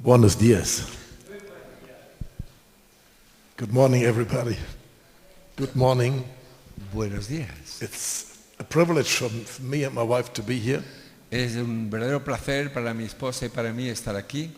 Buenos días. Good morning, everybody. Good morning. Buenos días. It's a privilege for me and my wife to be here. Es un verdadero placer para mi esposa y para mí estar aquí.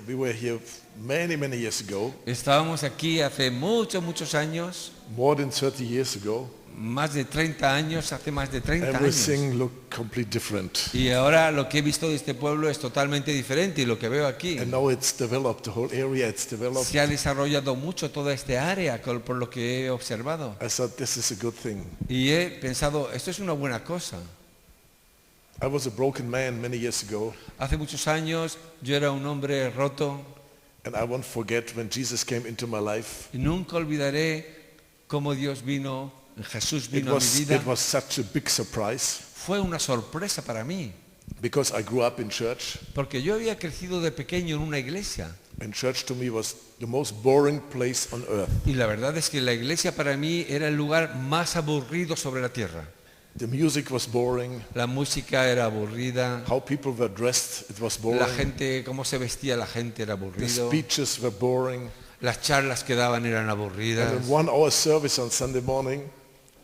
We were here many years ago, Estábamos aquí hace muchos años, more than 30 years ago. más de 30 años, hace más de 30 años. Everything looked completely different. Y ahora lo que he visto de este pueblo es totalmente diferente y lo que veo aquí. And now it's developed, the whole area, it's developed. Se ha desarrollado mucho toda esta área por lo que he observado. I thought this is a good thing. Y he pensado, esto es una buena cosa. I was a broken man many years ago, Hace muchos años yo era un hombre roto and I won't forget when Jesus came into my life. y nunca olvidaré cómo Jesús vino It a mi vida. was such a big surprise Fue una sorpresa para mí, because I grew up in church, porque yo había crecido de pequeño en una iglesia and church to me was the most boring place on earth. y la verdad es que la iglesia para mí era el lugar más aburrido sobre la tierra. The music was boring. La música era aburrida, How people were dressed, it was boring. la gente, cómo se vestía la gente era The aburrido, speeches were boring. las charlas que daban eran And aburridas. a 1 hour service on Sunday morning,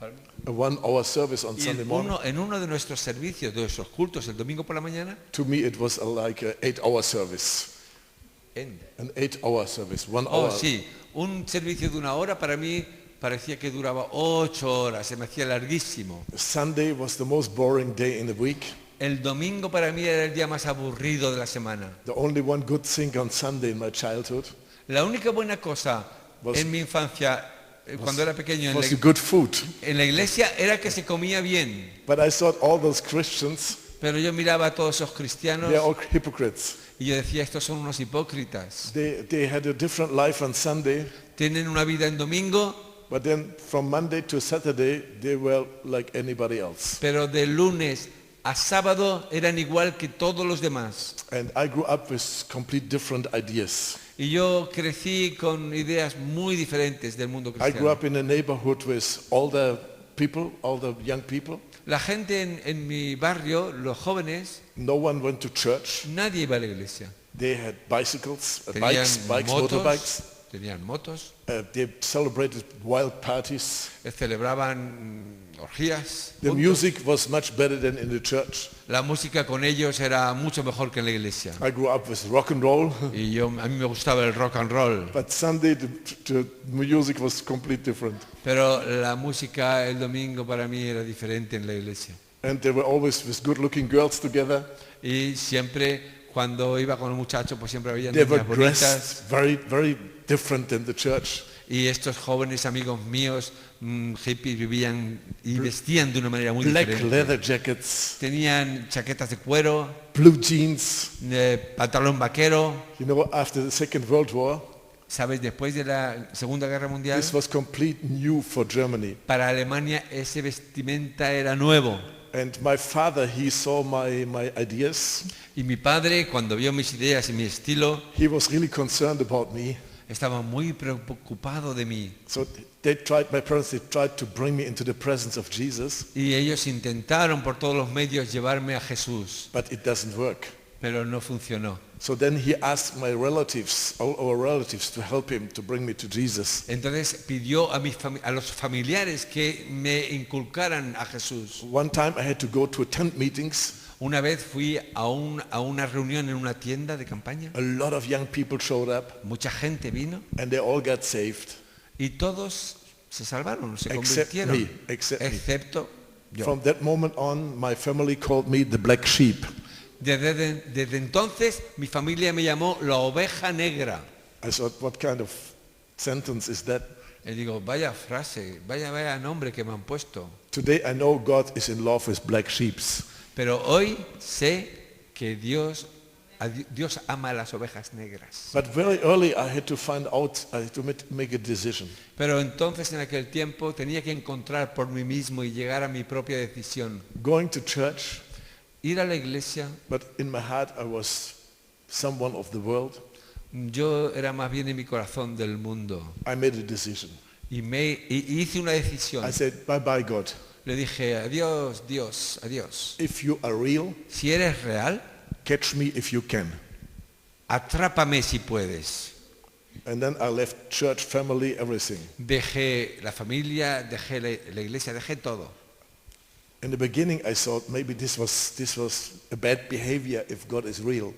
a 1 hour service on Y Sunday morning, en uno de nuestros servicios, de nuestros cultos, el domingo por la mañana, to me it was like an 8-hour service. An 8-hour service, 1 hour. sí, un servicio de una hora para mí parecía que duraba 8 horas, se me hacía larguísimo. Sunday was the most boring day in the week. El domingo para mí era el día más aburrido de la semana. The only one good thing on Sunday in my childhood La única buena cosa Was- en mi infancia, cuando era pequeño was the good food. en la iglesia, era que se comía bien. But I thought all those Christians, Pero yo miraba a todos esos cristianos they're all hypocrites. y yo decía, estos son unos hipócritas. They had a different life on Sunday, Tienen una vida en domingo, but then from Monday to Saturday, they were like anybody else. pero de lunes a sábado eran igual que todos los demás. And I grew up with complete different ideas. Y yo crecí con ideas muy diferentes del mundo I grew cristiano. up in a neighborhood with older people, older young people. La gente en mi barrio, los jóvenes, No one went to church. nadie iba a la iglesia. They had bicycles, Tenían bikes, motorbikes. tenían motos, They celebrated wild parties. celebraban orgías. The juntos. music was much better than in the church. La música con ellos era mucho mejor que en la iglesia. I grew up with rock and roll, Y a mí me gustaba el rock and roll. but Sunday the music was completely different. Pero la música el domingo para mí era diferente en la iglesia. And they were always with good-looking girls together. Y siempre cuando iba con los muchachos, pues siempre había They were niñas bonitas. dressed very different than the church. Y estos jóvenes amigos míos, hippies, vivían y vestían de una manera muy Black diferente. leather jackets, Tenían chaquetas de cuero, blue jeans. pantalón vaquero. You know, after the Second World War, ¿Sabes? Después de la Segunda Guerra Mundial, this was complete new for Germany. para Alemania ese vestimenta era nuevo. And my father, he saw my ideas. Y mi padre, cuando vio mis ideas y mi estilo, He was really concerned about me. estaba muy preocupado de mí. So my parents, they tried to bring me into the presence of Jesus, Y ellos intentaron por todos los medios llevarme a Jesús, but it doesn't work. pero no funcionó. So then he asked my relatives, all our relatives, to help him to bring me to Jesus. Entonces pidió a los familiares que me inculcaran a Jesús. One time I had to go to tent meetings. Una vez fui a una reunión en una tienda de campaña. A lot of young people showed up, Mucha gente vino and they all got saved, y todos se salvaron, se except convirtieron, me, except me. excepto yo. From that moment on, my family called me the black sheep. Desde entonces mi familia me llamó la oveja negra. I thought, what kind of sentence is that? Y digo, vaya frase, vaya nombre que me han puesto. Today I know God is in love with black sheep. Pero hoy sé que Dios ama a las ovejas negras. But very early I had to find out, I had to make a decision. Pero entonces en aquel tiempo tenía que encontrar por mí mismo y llegar a mi propia decisión. Going to church, Ir a la iglesia, but in my heart I was someone of the world. yo era más bien en mi corazón del mundo. I made a decision. Y hice una decisión. I said, bye bye God. Le dije, adiós, Dios, adiós. If you are real, Si eres real, catch me if you can. Atrápame si puedes. And then I left church, family, everything. Dejé la familia, dejé la iglesia, dejé todo. In the beginning I thought maybe this was a bad behavior if God is real.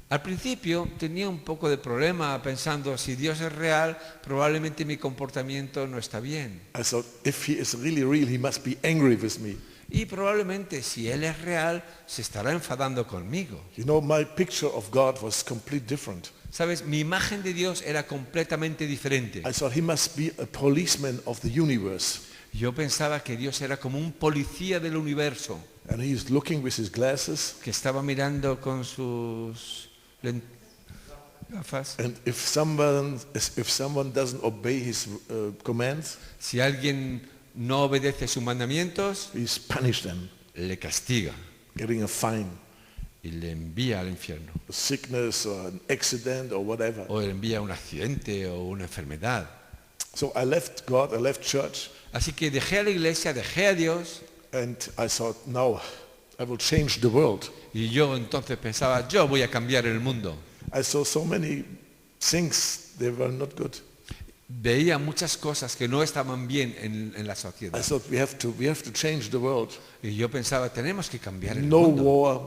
Al principio tenía un poco de problema pensando, si Dios es real, probablemente mi comportamiento no está bien. I thought if he is really real, he must be angry with me. Y probablemente si Él es real, se estará enfadando conmigo. You know, my picture of God was completely different. ¿Sabes? Mi imagen de Dios era completamente diferente. I thought he must be a policeman of the universe. Yo pensaba que Dios era como un policía del universo, And he is looking with his glasses. que estaba mirando con sus gafas. And if someone doesn't obey his commands, Si alguien no obedece sus mandamientos, he's punished them, le castiga getting a fine, y le envía al infierno. a sickness or an accident or whatever. O le envía un accidente o una enfermedad. So I left God, I left church, Así que dejé a la iglesia, dejé a Dios, and I thought, now I will change the world. y yo entonces pensaba, yo voy a cambiar el mundo. I saw so many things, they were not good. Veía muchas cosas que no estaban bien en la I sociedad. thought we have to change the world. Y yo pensaba, tenemos que cambiar el No mundo. war.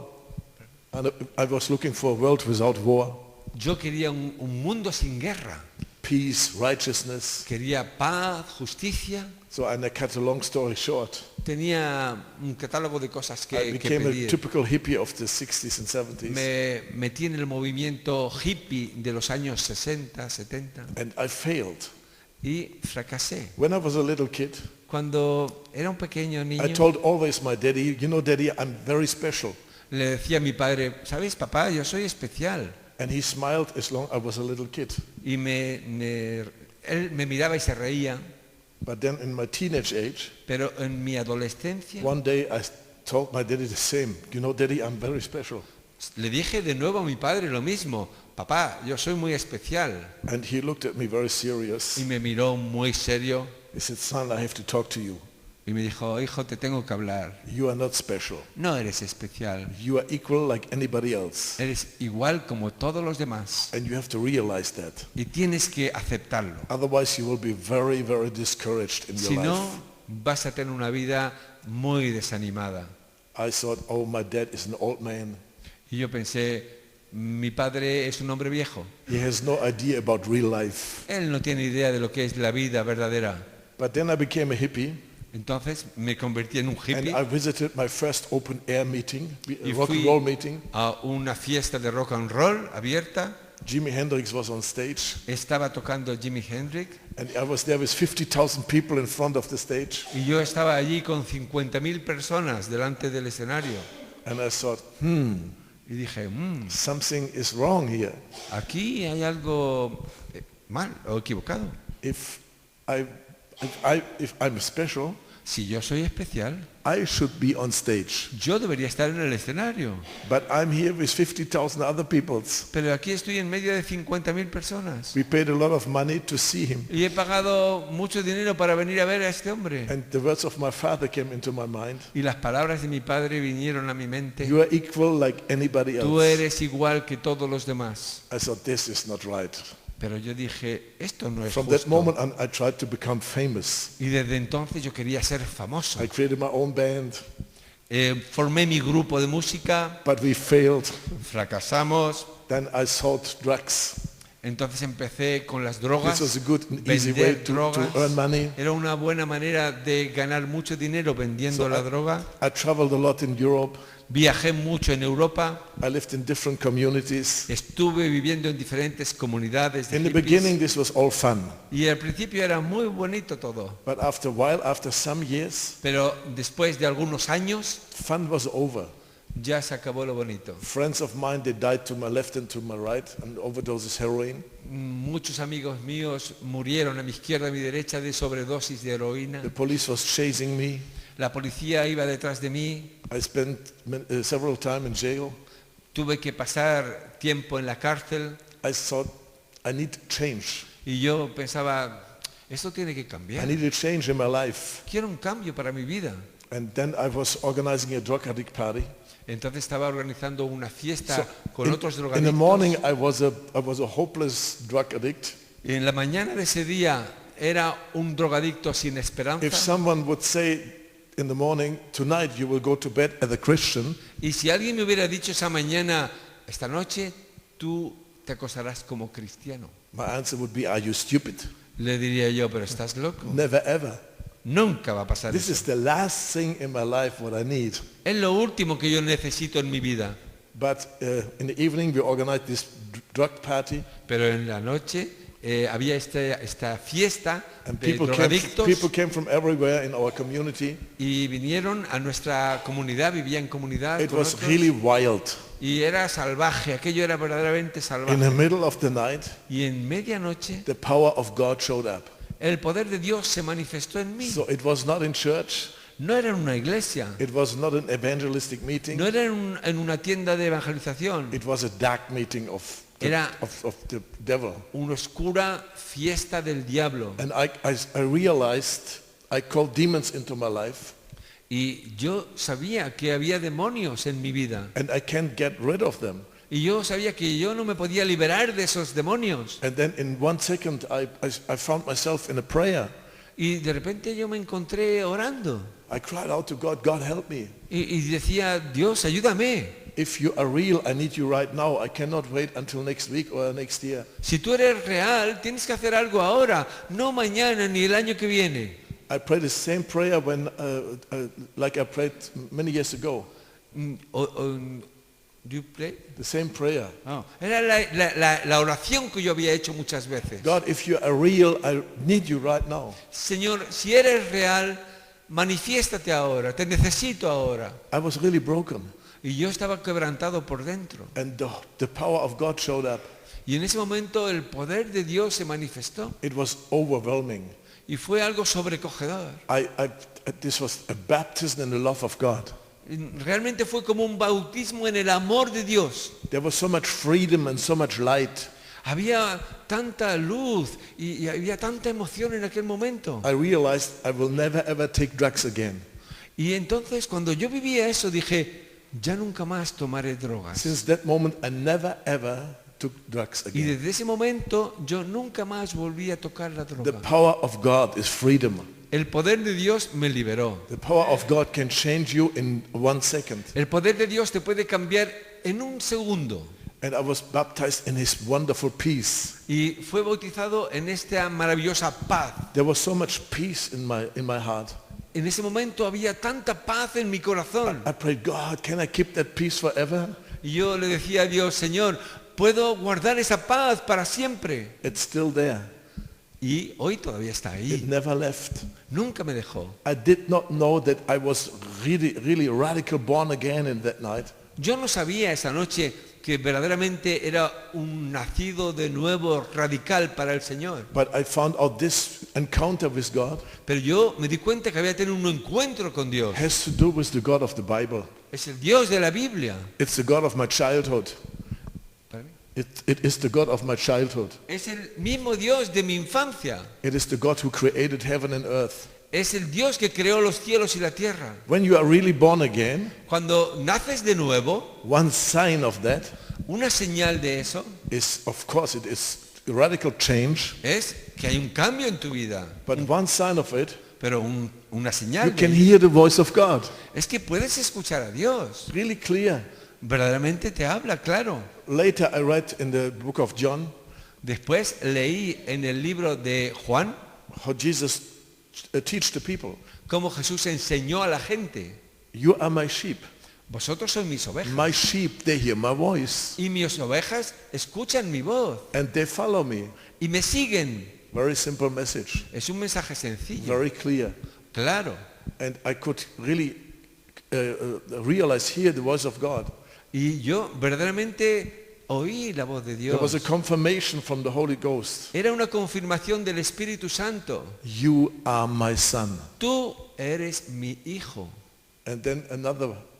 And I was looking for a world without war, Yo quería un mundo sin guerra. peace, righteousness. Quería paz, justicia. So and I cut a long story short. Tenía un catálogo de cosas I que became a pedir. typical hippie of the 60s and 70s. Me metí en el movimiento hippie de los años 60, 70 And I failed. y fracasé. When I was a little kid, Cuando era un pequeño I niño, told always my daddy, you know, daddy, I'm very special. le decía a mi padre, ¿sabes, papá? Yo soy especial. And he smiled as long I was a little kid. Y él me miraba y se reía, But then in my teenage age, pero en mi adolescencia one day I told my daddy the same. You know, daddy, I'm very special. le dije de nuevo a mi padre lo mismo, papá, yo soy muy especial. And he looked at me very serious. Y me miró muy serio He said, son, I have to talk to you. y me dijo, hijo, te tengo que hablar. You are not special. No eres especial, You are equal like anybody else. eres igual como todos los demás. And you have to realize that. Y tienes que aceptarlo. Otherwise, you will be very, very discouraged in your Si no, life. vas a tener una vida muy desanimada. I thought, oh, my dad is an old man. Y yo pensé, mi padre es un hombre viejo. He has no idea about real life. Él no tiene idea de lo que es la vida verdadera. But then I became a hippie, Entonces me convertí en un and hippie I visited my first open air meeting, a y rock and fui roll meeting. a una fiesta de rock and roll abierta. Jimi Hendrix was on stage, Estaba tocando Jimi Hendrix and I was there with 50,000 people in front of the stage. y yo estaba allí con 50.000 personas delante del escenario. And I thought, Y dije, something is wrong here. aquí hay algo mal o equivocado. If I'm special, Si yo soy especial, I should be on stage. yo debería estar en el escenario. But I'm here with 50,000 other people. Pero aquí estoy en medio de 50.000 personas. We paid a lot of money to see him. Y he pagado mucho dinero para venir a ver a este hombre. And the words of my father came into my mind. Y las palabras de mi padre vinieron a mi mente. You are equal like anybody Tú else. eres igual que todos los demás. I thought, this is not right. Pero yo dije, esto no es From that justo. moment on, I tried to become famous. Y desde entonces yo quería ser famoso. I created my own band, Formé mi grupo de música, but we failed. fracasamos. Then I sold drugs. Entonces empecé con las drogas, This was a good and easy way vender to drogas. earn money. Era una buena manera de ganar mucho dinero vendiendo So la droga. I traveled a lot in Europe. Viajé mucho en Europa. I lived in different communities. Estuve viviendo en diferentes comunidades de In the hippies. beginning, this was all fun. Y al principio era muy bonito todo. But after a while, after some years, Pero después de algunos años fun was over. ya se acabó lo bonito. Friends of mine, they died to my left and to my right and overdoses heroin. Muchos amigos míos murieron a mi izquierda y a mi derecha de sobredosis de heroína. The police was chasing me. La policía iba detrás de mí. I spent several times in jail. Tuve que pasar tiempo en la cárcel. I thought, I need change. Y yo pensaba, esto tiene que I cambiar. need a change in my life. Quiero un cambio para mi vida. And then I was organizing a drug addict party. Entonces estaba organizando una fiesta So, con otros in the drogadictos. morning I was a hopeless drug addict. Y en la mañana de ese día era un drogadicto sin esperanza. If someone would say in the morning, tonight you will go to bed as a Christian, Y si alguien me hubiera dicho esa mañana, esta noche tú te acostarás como cristiano, my answer would be, are you stupid? le diría yo, pero estás loco. Never ever. Nunca va a pasar This eso. is the last thing in my life what I need. Es lo último que yo necesito en mi vida. But in the evening we organized this drug party, Pero en la noche había esta fiesta and de drogadictos people came from everywhere in our community. y vinieron a nuestra comunidad, vivía en comunidad It con was otros, really wild. y era salvaje, aquello era verdaderamente In salvaje. the middle of the night, Y en medianoche the power of God showed up. el poder de Dios se manifestó en mí. So it was not in church, No era en una iglesia, it was not an evangelistic meeting, no era en una tienda de evangelización, it was a dark meeting of Era- the devil. una oscura fiesta del diablo. And I realized I called demons into my life, Y yo sabía que había demonios en mi vida. and I can't get rid of them. Y yo sabía que yo no me podía liberar de esos demonios. And then in 1 second I found myself in a prayer. Y de repente yo me encontré orando. I cried out to God, God help me. Y decía, Dios, ayúdame. If you are real, I need you right now. I cannot wait until next week or next year. Si tú eres real, tienes que hacer algo ahora, no mañana ni el año que viene. I prayed the same prayer like I prayed many years ago. Do you play? The same prayer. No. Era la oración que yo había hecho muchas veces. God, if you are real, I need you right now. Señor, si eres real, manifiéstate ahora, te necesito ahora. I was really broken. Y yo estaba quebrantado por dentro. And the power of God showed up. Y en ese momento el poder de Dios se manifestó. It was overwhelming. Y fue algo sobrecogedor. This was a baptism in the love of God. Realmente fue como un bautismo en el amor de Dios. There was so much freedom and so much light. Había tanta luz y había tanta emoción en aquel momento. I realized I will never ever take drugs again. Y entonces cuando yo vivía eso dije, ya nunca más tomaré drogas. Since that moment, I never ever took drugs Y again. desde ese momento yo nunca más volví a tocar la The droga. power of God is freedom. El poder de Dios me liberó. The power of God can change you in 1 second. El poder de Dios te puede cambiar en un segundo. And I was baptized in His wonderful peace. Y fue bautizado en esta maravillosa paz. There was so much peace in my heart. En ese momento había tanta paz en mi corazón. I prayed, God, can I keep that peace forever? Y yo le decía a Dios, Señor, ¿puedo guardar esa paz para siempre? It's still there. Y hoy todavía está It ahí. never left. Nunca me dejó. I did not know that I was really radical born again in that night. Yo no sabía esa noche que verdaderamente era un nacido de nuevo radical para el Señor. But I found out this encounter with God Pero yo me di cuenta que había tenido un encuentro con Dios. has to do with the God of the Bible. Es el Dios de la Biblia. It's the God of my childhood. It is the God of my childhood. Es el mismo Dios de mi infancia. It is the God who created heaven and earth. Es el Dios que creó los cielos y la tierra. When you are really born again, Cuando naces de nuevo, one sign of that una señal de eso is, of course, it is radical change. es que hay un cambio en tu vida. But one sign of it, Pero una you señal can de hear the voice of God. es que puedes escuchar a Dios. Really clear. Verdaderamente te habla, claro. Later I read in the book of John Después leí en el libro de Juan how Jesus teach the people. cómo Jesús enseñó a la gente. You are my sheep. Vosotros sois mis ovejas. My sheep, they hear my voice. Y mis ovejas escuchan mi voz And they follow me. y me siguen. Very simple message. Es un mensaje sencillo, Very clear. claro. And I could really realize, hear the voice of God. Y yo verdaderamente oí la voz de There was a Dios. confirmation from the Holy Ghost. Era una confirmación del Espíritu Santo. You are my son. Tú eres mi hijo. And then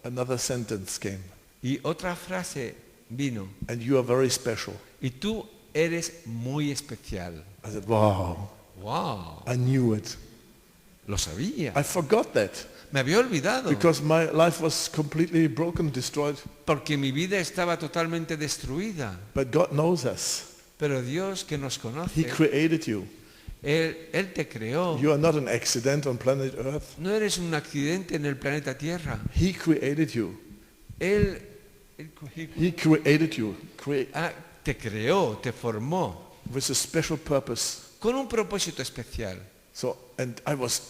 another sentence came. Y otra frase vino. And you are very special. Y tú eres muy especial. I said, wow, ¡Wow! I knew it. Lo sabía. I forgot that. Me había olvidado. because my life was completely broken, destroyed. Porque mi vida estaba totalmente destruida. But God knows us. Pero Dios que nos He conoce, created you. Él te creó. You are not an accident on planet Earth. No eres un accidente en el planeta Tierra. He created you. Él He created you te creó, te formó with a special purpose. con un propósito especial. So, and I was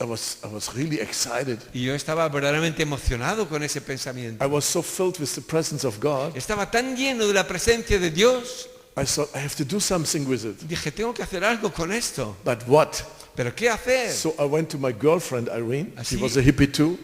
really excited. Y yo estaba verdaderamente emocionado con ese I pensamiento. was so filled with the presence of God. Estaba tan lleno de la presencia de Dios. I thought I have to do something with it. Dije, tengo que hacer algo con esto. But what? ¿Pero qué hacer? So I went to my girlfriend Irene. She Así- was a hippie too.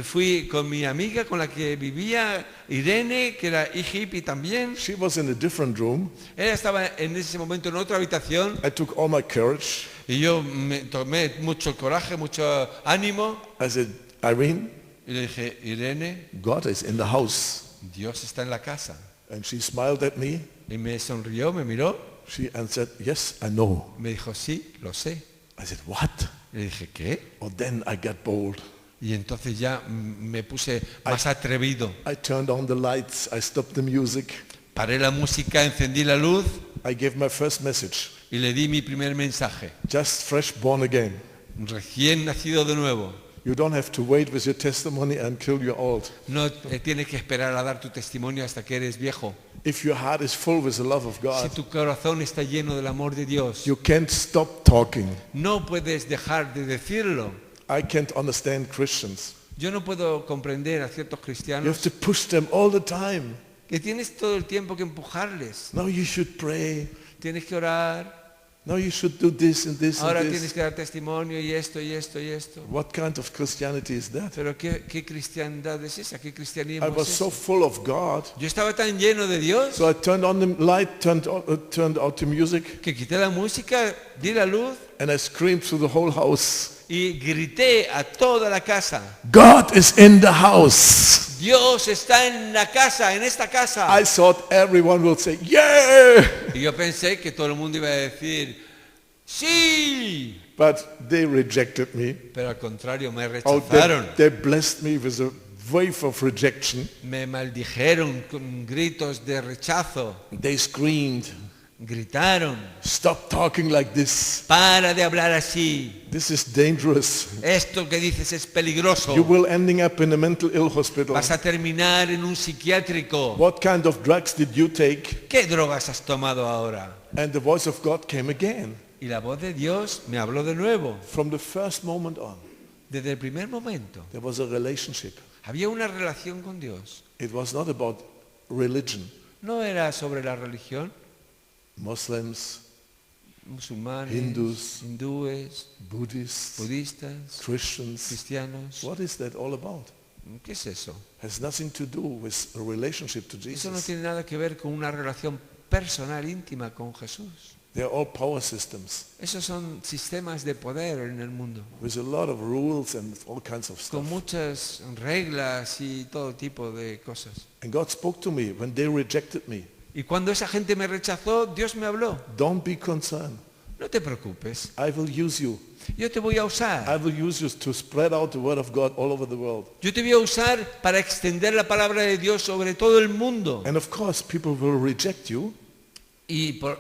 Fui con mi amiga con la que vivía, Irene, que era hippie también. She was in a different room. Ella estaba en ese momento en otra habitación I took all my courage. y yo me tomé mucho coraje, mucho ánimo I said, Irene, y le dije, Irene, God is in the house. Dios está en la casa. And she smiled at me. Y me sonrió, me miró, She answered, yes, I know. me dijo, sí, lo sé. I said, what? Y le dije, ¿qué? Oh, then I got bold. Y entonces ya me puse más atrevido. I turned on the lights. I stopped the music. Paré la música, encendí la luz I gave my first message. y le di mi primer mensaje. Just fresh born again. Recién nacido de nuevo. You don't have to wait with your testimony until you're old. No tienes que esperar a dar tu testimonio hasta que eres viejo. If your heart is full with the love of Si God, tu corazón está lleno del amor de Dios, you can't stop talking. no puedes dejar de decirlo. I can't understand Christians. Yo no puedo comprender a ciertos You have cristianos to push them all the time. que tienes todo el tiempo que empujarles. No, you should pray. Tienes que orar, No, you should do this and this ahora and tienes this. que dar testimonio y esto y esto y esto. What kind of Christianity is that? Pero ¿qué cristiandad es esa? ¿Qué cristianismo I es was ese? so full of God. Yo estaba tan lleno de Dios So I turned on the light, turned out the music, que quité la música, di la luz and I screamed through the whole house, y grité a toda la casa. God is in the house. Dios está en la casa, en esta casa. I thought everyone will say, yeah! Y yo pensé que todo el mundo iba a decir, sí. But they rejected me. Pero al contrario, me Oh, rechazaron. they blessed me with a wave of rejection. Me maldijeron con gritos de rechazo. They screamed, Gritaron, stop talking like this. para de hablar así. This is dangerous. Esto que dices es peligroso. You will ending up in a mental ill hospital. Vas a terminar en un psiquiátrico. What kind of drugs did you take? ¿Qué drogas has tomado ahora? And the voice of God came again. Y la voz de Dios me habló de nuevo. From the first moment on, Desde el primer momento there was a relationship. había una relación con Dios. It was not about religion. No era sobre la religión, Muslims, musulmanes, Hindús, hindúes, Buddhists, budistas, Christians. cristianos. What is that all about? ¿Qué es eso? Has nothing to do with a relationship to Eso no Jesus. tiene nada que ver con una relación personal, íntima con Jesús. They're all power systems Esos son sistemas de poder en el mundo, with a lot of rules and all kinds of con stuff. muchas reglas y todo tipo de cosas. And God spoke to me when they rejected me. Y cuando esa gente me rechazó, Dios me habló. Don't be concerned. No te preocupes, I will use you. yo te voy a usar. I will use you to spread out the word of God all over the world. Yo te voy a usar para extender la palabra de Dios sobre todo el mundo. And of course, people will reject you Y por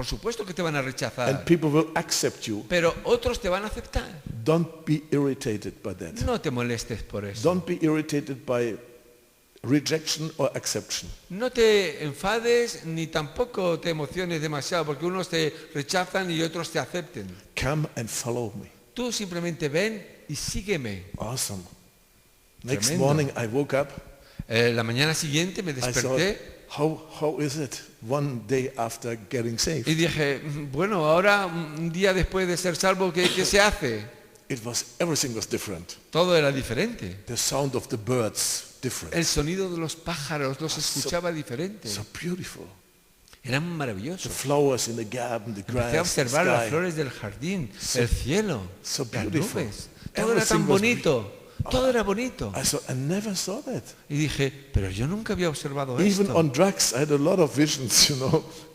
supuesto que te van a and rechazar, people will accept you. pero otros te van a aceptar. Don't be irritated by that. No te molestes por eso. Don't be irritated by rejection or acceptation. No te enfades ni tampoco te emociones demasiado porque unos te rechazan y otros te acepten. Come and follow me. Tú simplemente ven y sígueme. Awesome. Next Tremendo. morning I woke up. La mañana siguiente me I thought, desperté how is it one day after getting saved? y dije, bueno, ahora un día después de ser salvo, ¿qué se hace? Everything was different. Todo era diferente. The sound of the birds, different. El sonido de los pájaros los escuchaba diferente. So beautiful. Eran The maravillosos. flowers in the garden, the Empecé a grass, the observar las sky. flores del jardín, el cielo, so las beautiful. nubes. Todo era tan Everything was bonito. Todo era bonito. I thought, I never saw that. Y dije, pero yo nunca había observado Even esto. on drugs, I had a lot of visions,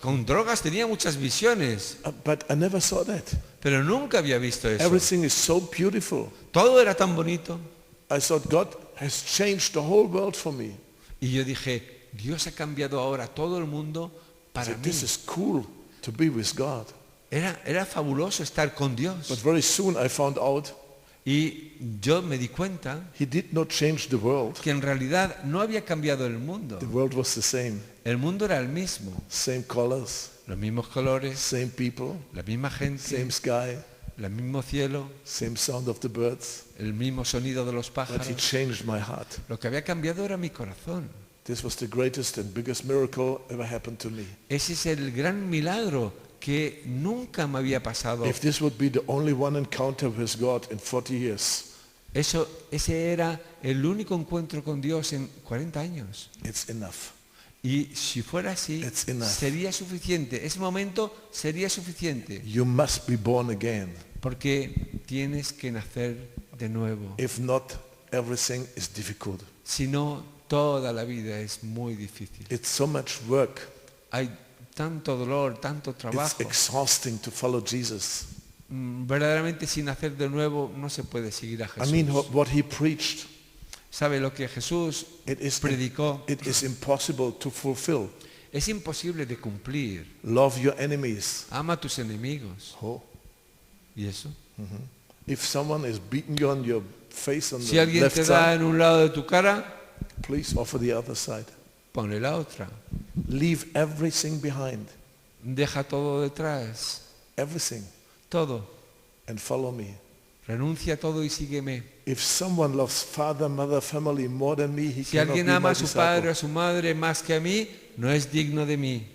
Con drogas tenía muchas visiones, But I never saw that. pero nunca había visto eso. Everything is so beautiful. Todo era tan bonito. I thought God has changed the whole world for me. Y yo dije, Dios ha cambiado ahora todo el mundo I para said, mí. this is cool to be with God. Era fabuloso estar con But Dios. very soon I found out Y yo me di cuenta he did not change the world. que en realidad no había cambiado el mundo. The world was the same. El mundo era el mismo. Same colors, Los mismos colores, same people, la misma gente, same sky, el mismo cielo, same sound of the birds. el mismo sonido de los But he pájaros. changed my heart. Lo que había cambiado era mi corazón. This was the greatest and biggest miracle ever happened to me. Ese es el gran milagro que nunca me había pasado. If this would be the only one encounter with God in 40 years, Ese era el único encuentro con Dios en 40 años. it's enough. Y si fuera así, It's enough. sería suficiente. Ese momento sería suficiente. You must be born again. Porque tienes que nacer de nuevo. If not, everything is difficult. Si no, toda la vida es muy difícil. It's so much work. Hay tanto dolor, tanto It's trabajo. exhausting to follow Jesus. Verdaderamente sin nacer de nuevo no se puede seguir a I Jesús. mean, what he preached, ¿Sabe lo que Jesús it is predicó? impossible to fulfill. Es imposible de cumplir. Love your enemies. Ama a tus enemigos. Oh. ¿Y eso? If someone is beating you on your face on Si the alguien left te da side, en un lado de tu cara, please offer the other side. ponle la otra. Leave everything behind. Deja todo detrás. Everything. Todo. And follow me. Renuncia a todo y sígueme. If someone loves father, mother, family more than me, he Si cannot alguien be ama my a su padre o disciple. a su madre más que a mí, no es digno de mí.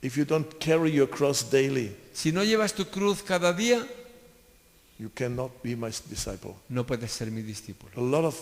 If you don't carry your cross daily, Si no llevas tu cruz cada día, you cannot be my disciple. no puedes ser mi discípulo. A lot of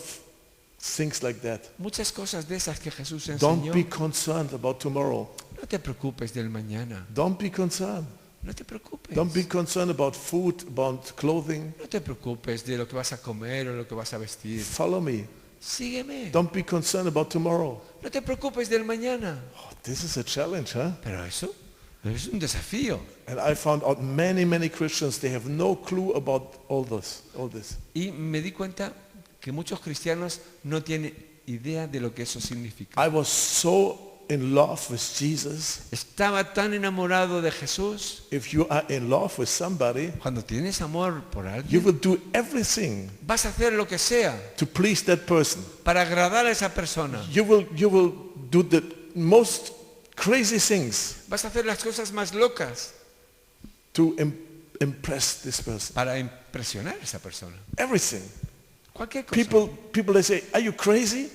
things like that. Muchas cosas de esas que Jesús Don't enseñó. be concerned about tomorrow. No te preocupes del mañana. Don't be concerned. No te preocupes. Don't be concerned about food, about clothing. No te preocupes de lo que vas a comer o lo que vas a vestir. Follow me. Sígueme. Don't be concerned about tomorrow. No te preocupes del mañana. Oh, this is a challenge, huh? Pero eso es un desafío. And I found out many Christians, they have no clue about all this. Y me di cuenta que muchos cristianos no tienen idea de lo que eso significa. I was so in love with Jesus. Estaba tan enamorado de Jesús. If you are in love with somebody, Cuando tienes amor por you alguien, will do everything vas a hacer lo que sea to please that person. para agradar a esa persona. You will do the most crazy things Vas a hacer las cosas más locas to impress this person. para impresionar a esa persona. Everything. Cualquier cosa. People they say, are you crazy?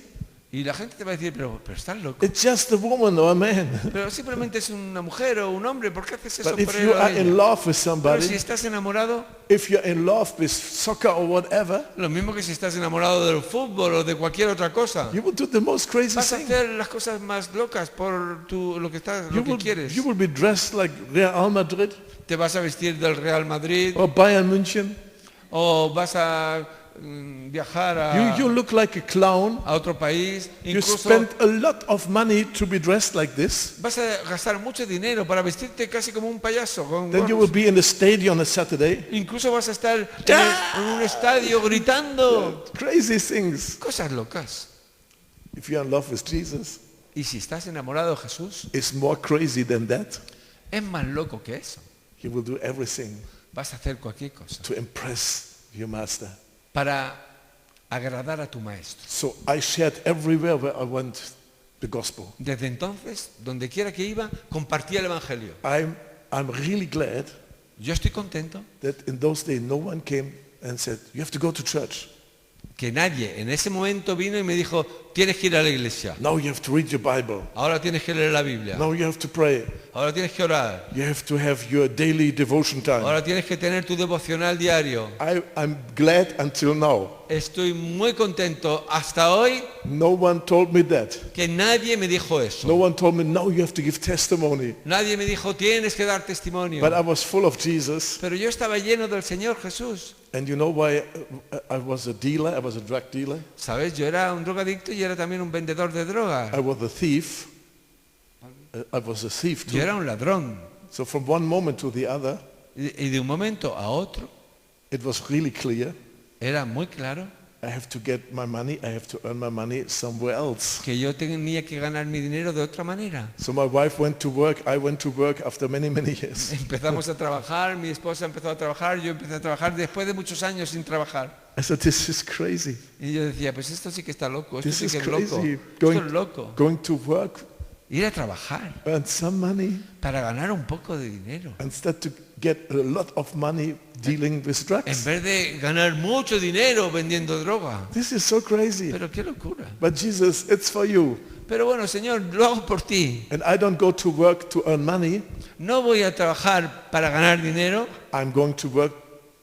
Y la gente te va a decir, pero estás loco. It's just a woman or a man. Pero simplemente es una mujer o un hombre. ¿Por qué haces eso But if por you él o are in ella? love with Pero si somebody, estás enamorado, if you're in love with soccer or whatever, lo mismo que si estás enamorado del fútbol o de cualquier otra cosa. you will do the most crazy Vas a thing. hacer las cosas más locas por lo que quieres. You will be dressed like Real Madrid Te vas a vestir del Real Madrid or Bayern München. o vas a viajar You look like a clown. a otro país. You Incluso spend a lot of money to be dressed like this. vas a gastar mucho dinero para vestirte casi como un payaso. Then you will be in the stadium on a Saturday. Incluso vas a estar en un estadio gritando. Crazy things. Cosas locas. If you're in love with Jesus, Y si estás enamorado de Jesús, it's more crazy than that. es más loco que eso. He will do everything Vas a hacer cualquier cosa to impress your master. para agradar a tu maestro. So I shared everywhere where I went the gospel. Desde entonces, donde quiera que iba, compartía el Evangelio. I'm really glad Yo estoy contento that in those days no one came and said, you have to go to church. que nadie en ese momento vino y me dijo, tienes que ir a la iglesia, Now you have to read your Bible. ahora tienes que leer la Biblia, Now you have to pray. ahora tienes que orar, You have to have your daily devotion time. ahora tienes que tener tu devocional diario. I'm glad until now. Estoy muy contento hasta hoy No one told me that. que nadie me dijo No eso. one told me, now you have to give testimony. Nadie me dijo, tienes que dar testimonio. But I was full of Jesus. Pero yo estaba lleno del Señor Jesús. And you know why I was a dealer? I was a drug dealer. ¿Sabes? Yo era un drogadicto y era también un vendedor de drogas. I was a thief. I was a thief Yo too. era un ladrón. So from one moment to the other, Y de un momento a otro it was really clear. era muy claro I have to get my money, I have to earn my money somewhere else. que yo tenía que ganar mi dinero de otra manera. So my wife went to work, I went to work after many, many years. Empezamos a trabajar, mi esposa empezó a trabajar, yo empecé a trabajar después de muchos años sin trabajar. I said, this is crazy. Y yo decía, pues esto sí que está loco, esto This sí is que es loco, crazy. esto es loco. Going to work, Ir a trabajar earn some money, para ganar un poco de dinero. instead to get a lot of money dealing with En drugs. vez de ganar mucho dinero vendiendo droga. This is so crazy. Pero qué locura. But Jesus, it's for you. Pero bueno, Señor, lo hago por ti. And I don't go to work to earn money. No voy a trabajar para ganar dinero. I'm going to work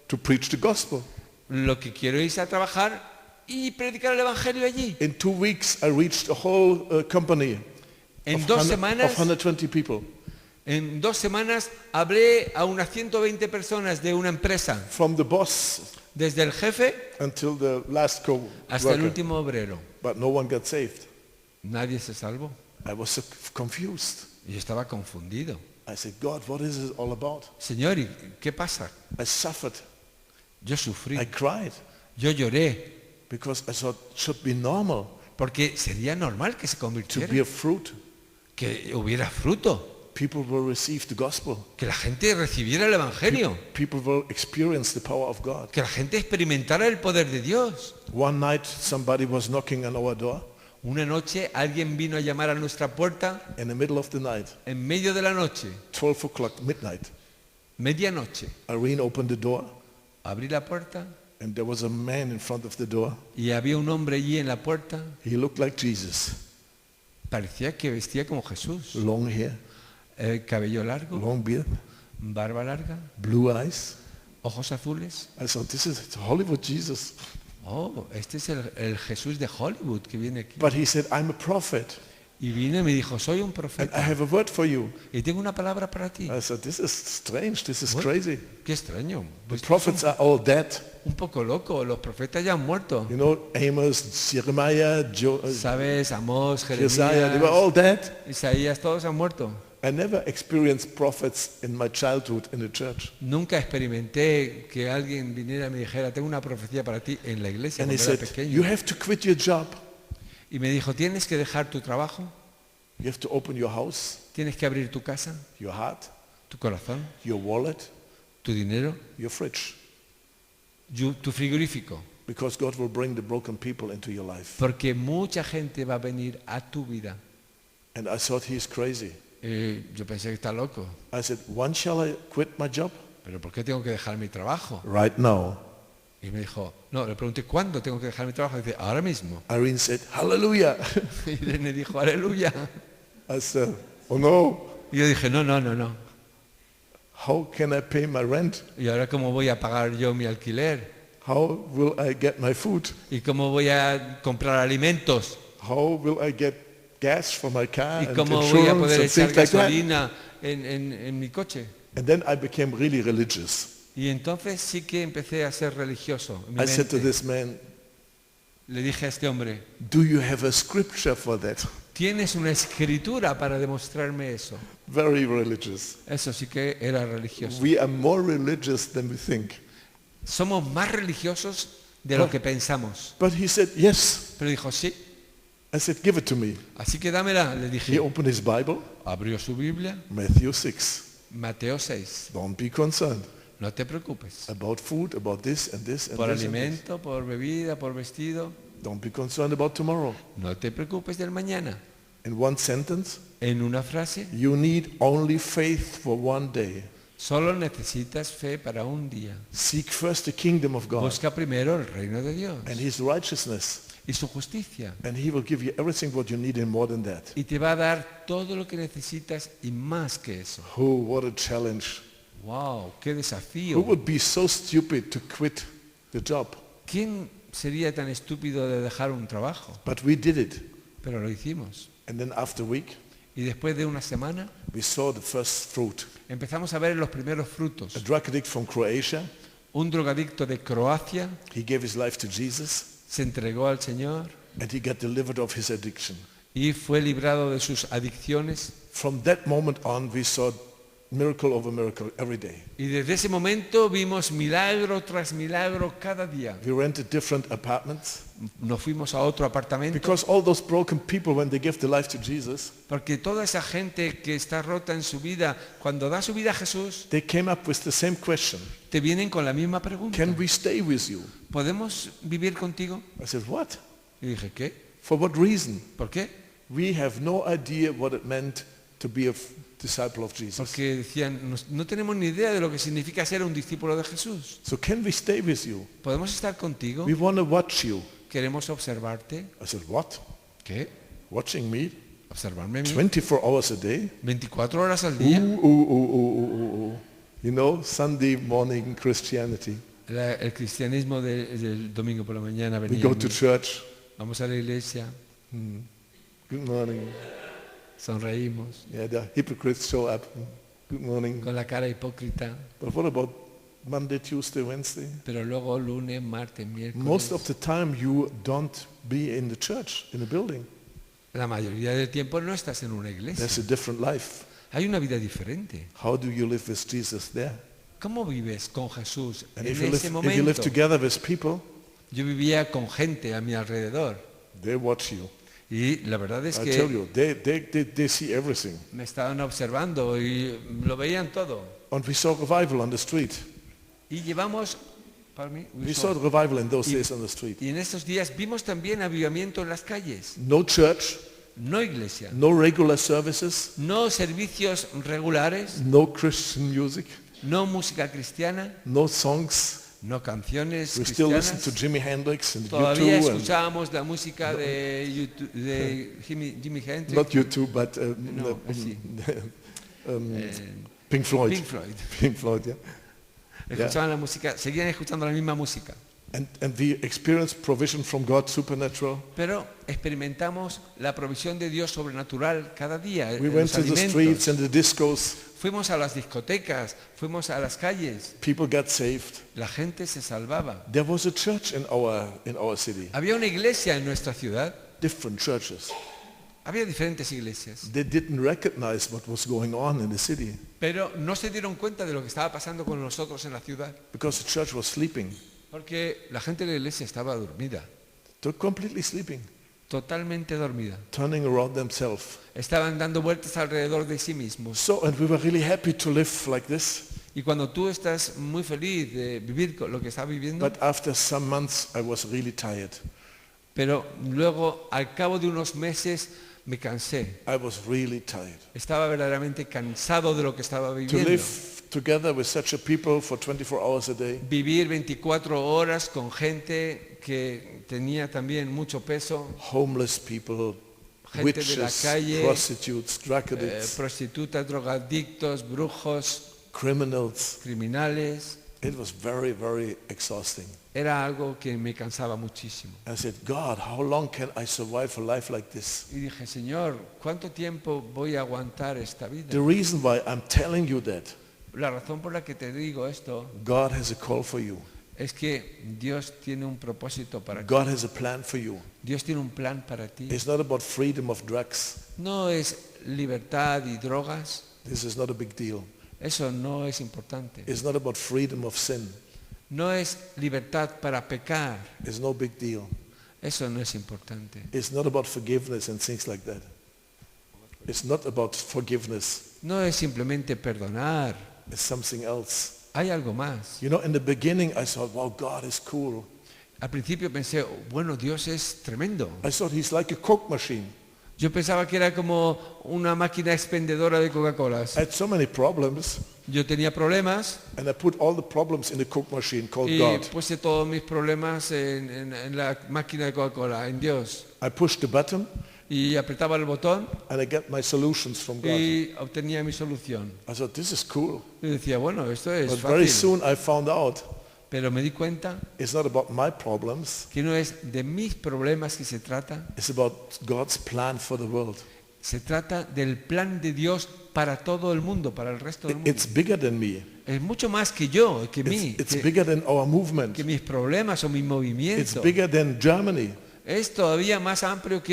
to preach the gospel. Lo que quiero es a trabajar y predicar el evangelio allí. In 2 weeks, I reached a whole company En of 2 of semanas, 120 people. en 2 semanas hablé a unas 120 personas de una empresa, From the boss desde el jefe until the last hasta el co-worker. último obrero. But no one got saved. Nadie se salvó. I was so confused. Y yo estaba confundido. I said, God, what is it all about? Señor, ¿y qué pasa? I suffered. Yo sufrí, I cried yo lloré, because I thought it should be normal porque sería normal que se to convirtiera, bear fruit. que hubiera fruto, People will receive the gospel. que la gente recibiera el evangelio, People will experience the power of God. que la gente experimentara el poder de Dios. One night, somebody was knocking on our door Una noche alguien vino a llamar a nuestra puerta in the middle of the night, en medio de la noche, 12 o'clock, midnight. medianoche. Irene opened the door, Abrí la puerta and there was a man in front of the door. y había un hombre allí en la puerta. He looked like Jesus. Parecía que vestía como Jesús. Long hair, Cabello largo, long beard, barba larga, blue eyes. ojos azules. I thought, this is Hollywood Jesus. Oh, este es el Jesús de Hollywood que viene aquí. But he said, I'm a prophet, Y vino y me dijo, soy un and I profeta have a word for you. y tengo una palabra para ti. I said, this is strange, this is What? crazy. Qué extraño. The Pues prophets are all dead. un poco loco, los profetas ya han muerto. You know, Amos, Jeremiah, ¿Sabes? Amós, Josiah, they were all Jeremías, dead. Isaías, todos han muerto. I never experienced prophets in my childhood in the church. Nunca experimenté que alguien viniera y me dijera, tengo una profecía para ti en la iglesia And he cuando era said, pequeño. you have to quit your job. Y me dijo, tienes que dejar tu trabajo, You have to open your house, tienes que abrir tu casa, your heart, tu corazón, your wallet, tu dinero, your fridge. tu frigorífico. Because God will bring the broken people into your life. Porque mucha gente va a venir a tu vida. And I thought he's crazy. Yo pensé que está loco. I said, when shall I quit my job? ¿Pero por qué tengo que dejar mi trabajo? Right now. Y me dijo, no, le pregunté, ¿cuándo tengo que dejar mi trabajo? Y dice, ahora mismo. Irene said, hallelujah. Y me dijo, aleluya. I said, oh no, Y yo dije, no. how can I pay my rent? ¿Y ahora cómo voy a pagar yo mi alquiler? How will I get my food? ¿Y cómo voy a comprar alimentos? How will I get gas for my car ¿Y and cómo voy a insurance poder and echar things like that? gasolina en mi coche? And then I became really religious. Y entonces sí que empecé a ser religioso. en mi I said to mente. this man, Le dije a este hombre, do you have a scripture for that? ¿tienes una escritura para demostrarme eso? Very religious. Eso sí que era religioso. We are more religious than we think. Somos más religiosos de lo que pensamos. But he said, yes. Pero dijo, sí. I said, give it to me. Así que dámela, le He dije. opened his Bible, Abrió su Biblia, Matthew 6. Mateo 6. Don't be concerned No te preocupes. about food, about this and this and Por this and this. alimento, por bebida, por vestido. Don't be concerned about tomorrow. No te preocupes del mañana. In one sentence, En una frase, you need only faith for one day. solo necesitas fe para un día. Seek first the kingdom of God Busca primero el reino de Dios and his righteousness, y su justicia. and he will give you everything what you need and more than that. Y te va a dar todo lo que necesitas y más que eso. Oh, what a challenge. ¡Wow! ¡Qué Who desafío! would be so stupid to quit the job? ¿Quién sería tan estúpido de dejar un trabajo? But we did it. Pero lo hicimos. And then after a week, Y después de una semana we saw the first fruit. empezamos a ver los primeros frutos. A drug addict from Croatia, Un drogadicto de Croacia he gave his life to Jesus, se entregó al Señor and he got delivered of his addiction. y fue librado de sus adicciones. From that moment on, we saw miracle over miracle every day. Y desde ese momento vimos milagro tras milagro cada día. We rented different apartments Nos fuimos a otro apartamento because all those broken people, when they give their life to Jesus, porque toda esa gente que está rota en su vida, cuando da su vida a Jesús, they came up with the same question. te vienen con la misma pregunta. Can we stay with you? ¿Podemos vivir contigo? I said, what? Y dije, ¿qué? For what reason? ¿Por qué? We have no idea what it meant to be a disciple of Jesus. Porque decían, no tenemos ni idea de lo que significa ser un discípulo de Jesús. So can we stay with you? ¿Podemos estar contigo? We want to watch you. ¿Queremos observarte? I said, what? ¿Qué? Watching me? ¿Observarme a mí? 24 hours a day? 24 horas al día. You know, Sunday morning Christianity. El cristianismo del domingo por la mañana We venía. go to church. Vamos a la iglesia, Good morning. sonreímos, Yeah, the hypocrites show up. Good morning. con la cara hipócrita, But what about Monday, Tuesday, Wednesday? pero luego lunes, martes, miércoles. Most of the time you don't be in the church, in the building. La mayoría del tiempo no estás en una iglesia. There's a different life. Hay una vida diferente. How do you live with Jesus there? ¿Cómo vives con Jesús And en if you ese live momento? together with people, Yo vivía con gente a mi alrededor they watch you. y la verdad es I tell que you, they see everything. me estaban observando y lo veían todo. And we saw revival on the street. Y llevamos, pardon me, We saw revival in those Y- days on the street. y en estos días vimos también avivamiento en las calles. No church, No iglesia, no regular services, no servicios regulares, no Christian music, no música cristiana, no songs. no canciones We still listen cristianas. to Jimi Hendrix and Todavía U2 and escuchábamos la música de, de Jimi Hendrix, not U2 but No, sí. Pink Floyd. Pink Floyd. Pink Floyd, yeah. Escuchaban la música, seguían escuchando la misma música. And we experienced provision from God, supernatural. Pero experimentamos la provisión de Dios sobrenatural cada día. We en went los to the alimentos. streets and the discos. Fuimos a las discotecas, fuimos a las calles. People got saved. La gente se salvaba. There was a church in our city. Había una iglesia en nuestra ciudad. Different churches. Había diferentes iglesias. They didn't recognize what was going on in the city Pero no se dieron cuenta de lo que estaba pasando con nosotros en la ciudad. because the church was sleeping. Porque la gente de la iglesia estaba dormida. They're completely sleeping, Totalmente dormida. turning around themselves. Estaban dando vueltas alrededor de sí mismos. So, and we were really happy to live like this. Y cuando tú estás muy feliz de vivir con lo que estás viviendo, But after some months, I was really tired. pero luego al cabo de unos meses me cansé. I was really tired. Estaba verdaderamente cansado de lo que estaba To viviendo. live together with such a people for 24 hours a day, Vivir 24 horas con gente que tenía también mucho peso, homeless people, gente de la witches, calle, prostitutes, drug addicts, prostitutas, drogadictos, brujos, criminals. criminales. It was very, very exhausting. Era algo que me cansaba muchísimo. I said, God, how long can I survive a life like this? Y dije, Señor, ¿cuánto tiempo voy a aguantar esta vida? The reason why I'm telling you that, La razón por la que te digo esto God has a call for you. es que Dios tiene un propósito para ti. God has a plan for you. Dios tiene un plan para ti. It's not about freedom of drugs. No es libertad y drogas. This is not a big deal. Eso no es importante. It's not about freedom of sin. No es libertad para pecar. It's no big deal. Eso no es importante. It's not about forgiveness and things like that. It's not about forgiveness. No es simplemente perdonar. It's something else. Hay algo más. You know, in the beginning I thought, wow, God is cool. Al principio pensé, "Oh, bueno, Dios es tremendo." I thought he's like a Coke machine. Yo pensaba que era como una máquina expendedora de Coca-Colas. I had so many problems, Yo tenía problemas and I put all the problems in the Coke machine called y God. puse todos mis problemas en la máquina de Coca-Cola, en Dios. I pushed the button, Y apretaba el botón and I get my solutions from God. y obtenía mi solución. I thought, this is cool. Y decía, bueno, esto es But very fácil. soon I found out Pero me di cuenta it's not about my problems. que no es de mis problemas que se trata, It's about God's plan for the world. se trata del plan de Dios para todo el mundo, para el resto del mundo. It's bigger than me. Es mucho más que yo, que mí, It's bigger than our movement. que mis problemas o mi It's movimiento. bigger than Germany. Es todavía más amplio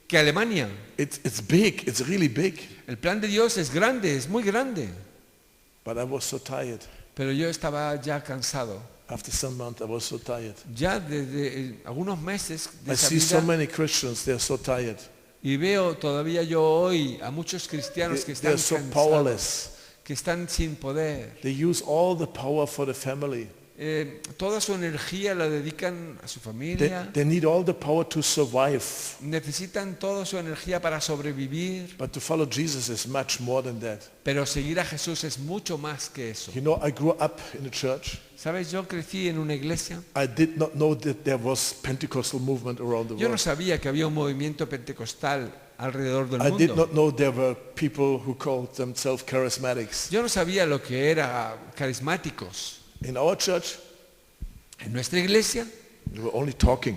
que Alemania. It's big, it's really big. El plan de Dios es grande, es muy grande. But I was so tired. Pero yo estaba ya cansado. After some months, I was so tired. Ya desde algunos meses de I esa see so vida, many Christians, they're so tired. y veo todavía yo hoy a muchos cristianos que They're están so cansados, powerless. que están sin poder. They use all the power for the family. Toda su energía la dedican a su familia. They need all the power to survive. Necesitan toda su energía para sobrevivir. But to follow Jesus is much more than that. Pero seguir a Jesús es mucho más que eso. You know, I grew up in a church. ¿Sabes? Yo crecí en una iglesia. I did not know that there was Pentecostal movement around the Yo no world. sabía que había un movimiento pentecostal alrededor del I did mundo. not know there were people who called themselves charismatics. Yo no sabía lo que era carismáticos. In our church, En nuestra iglesia we were only talking.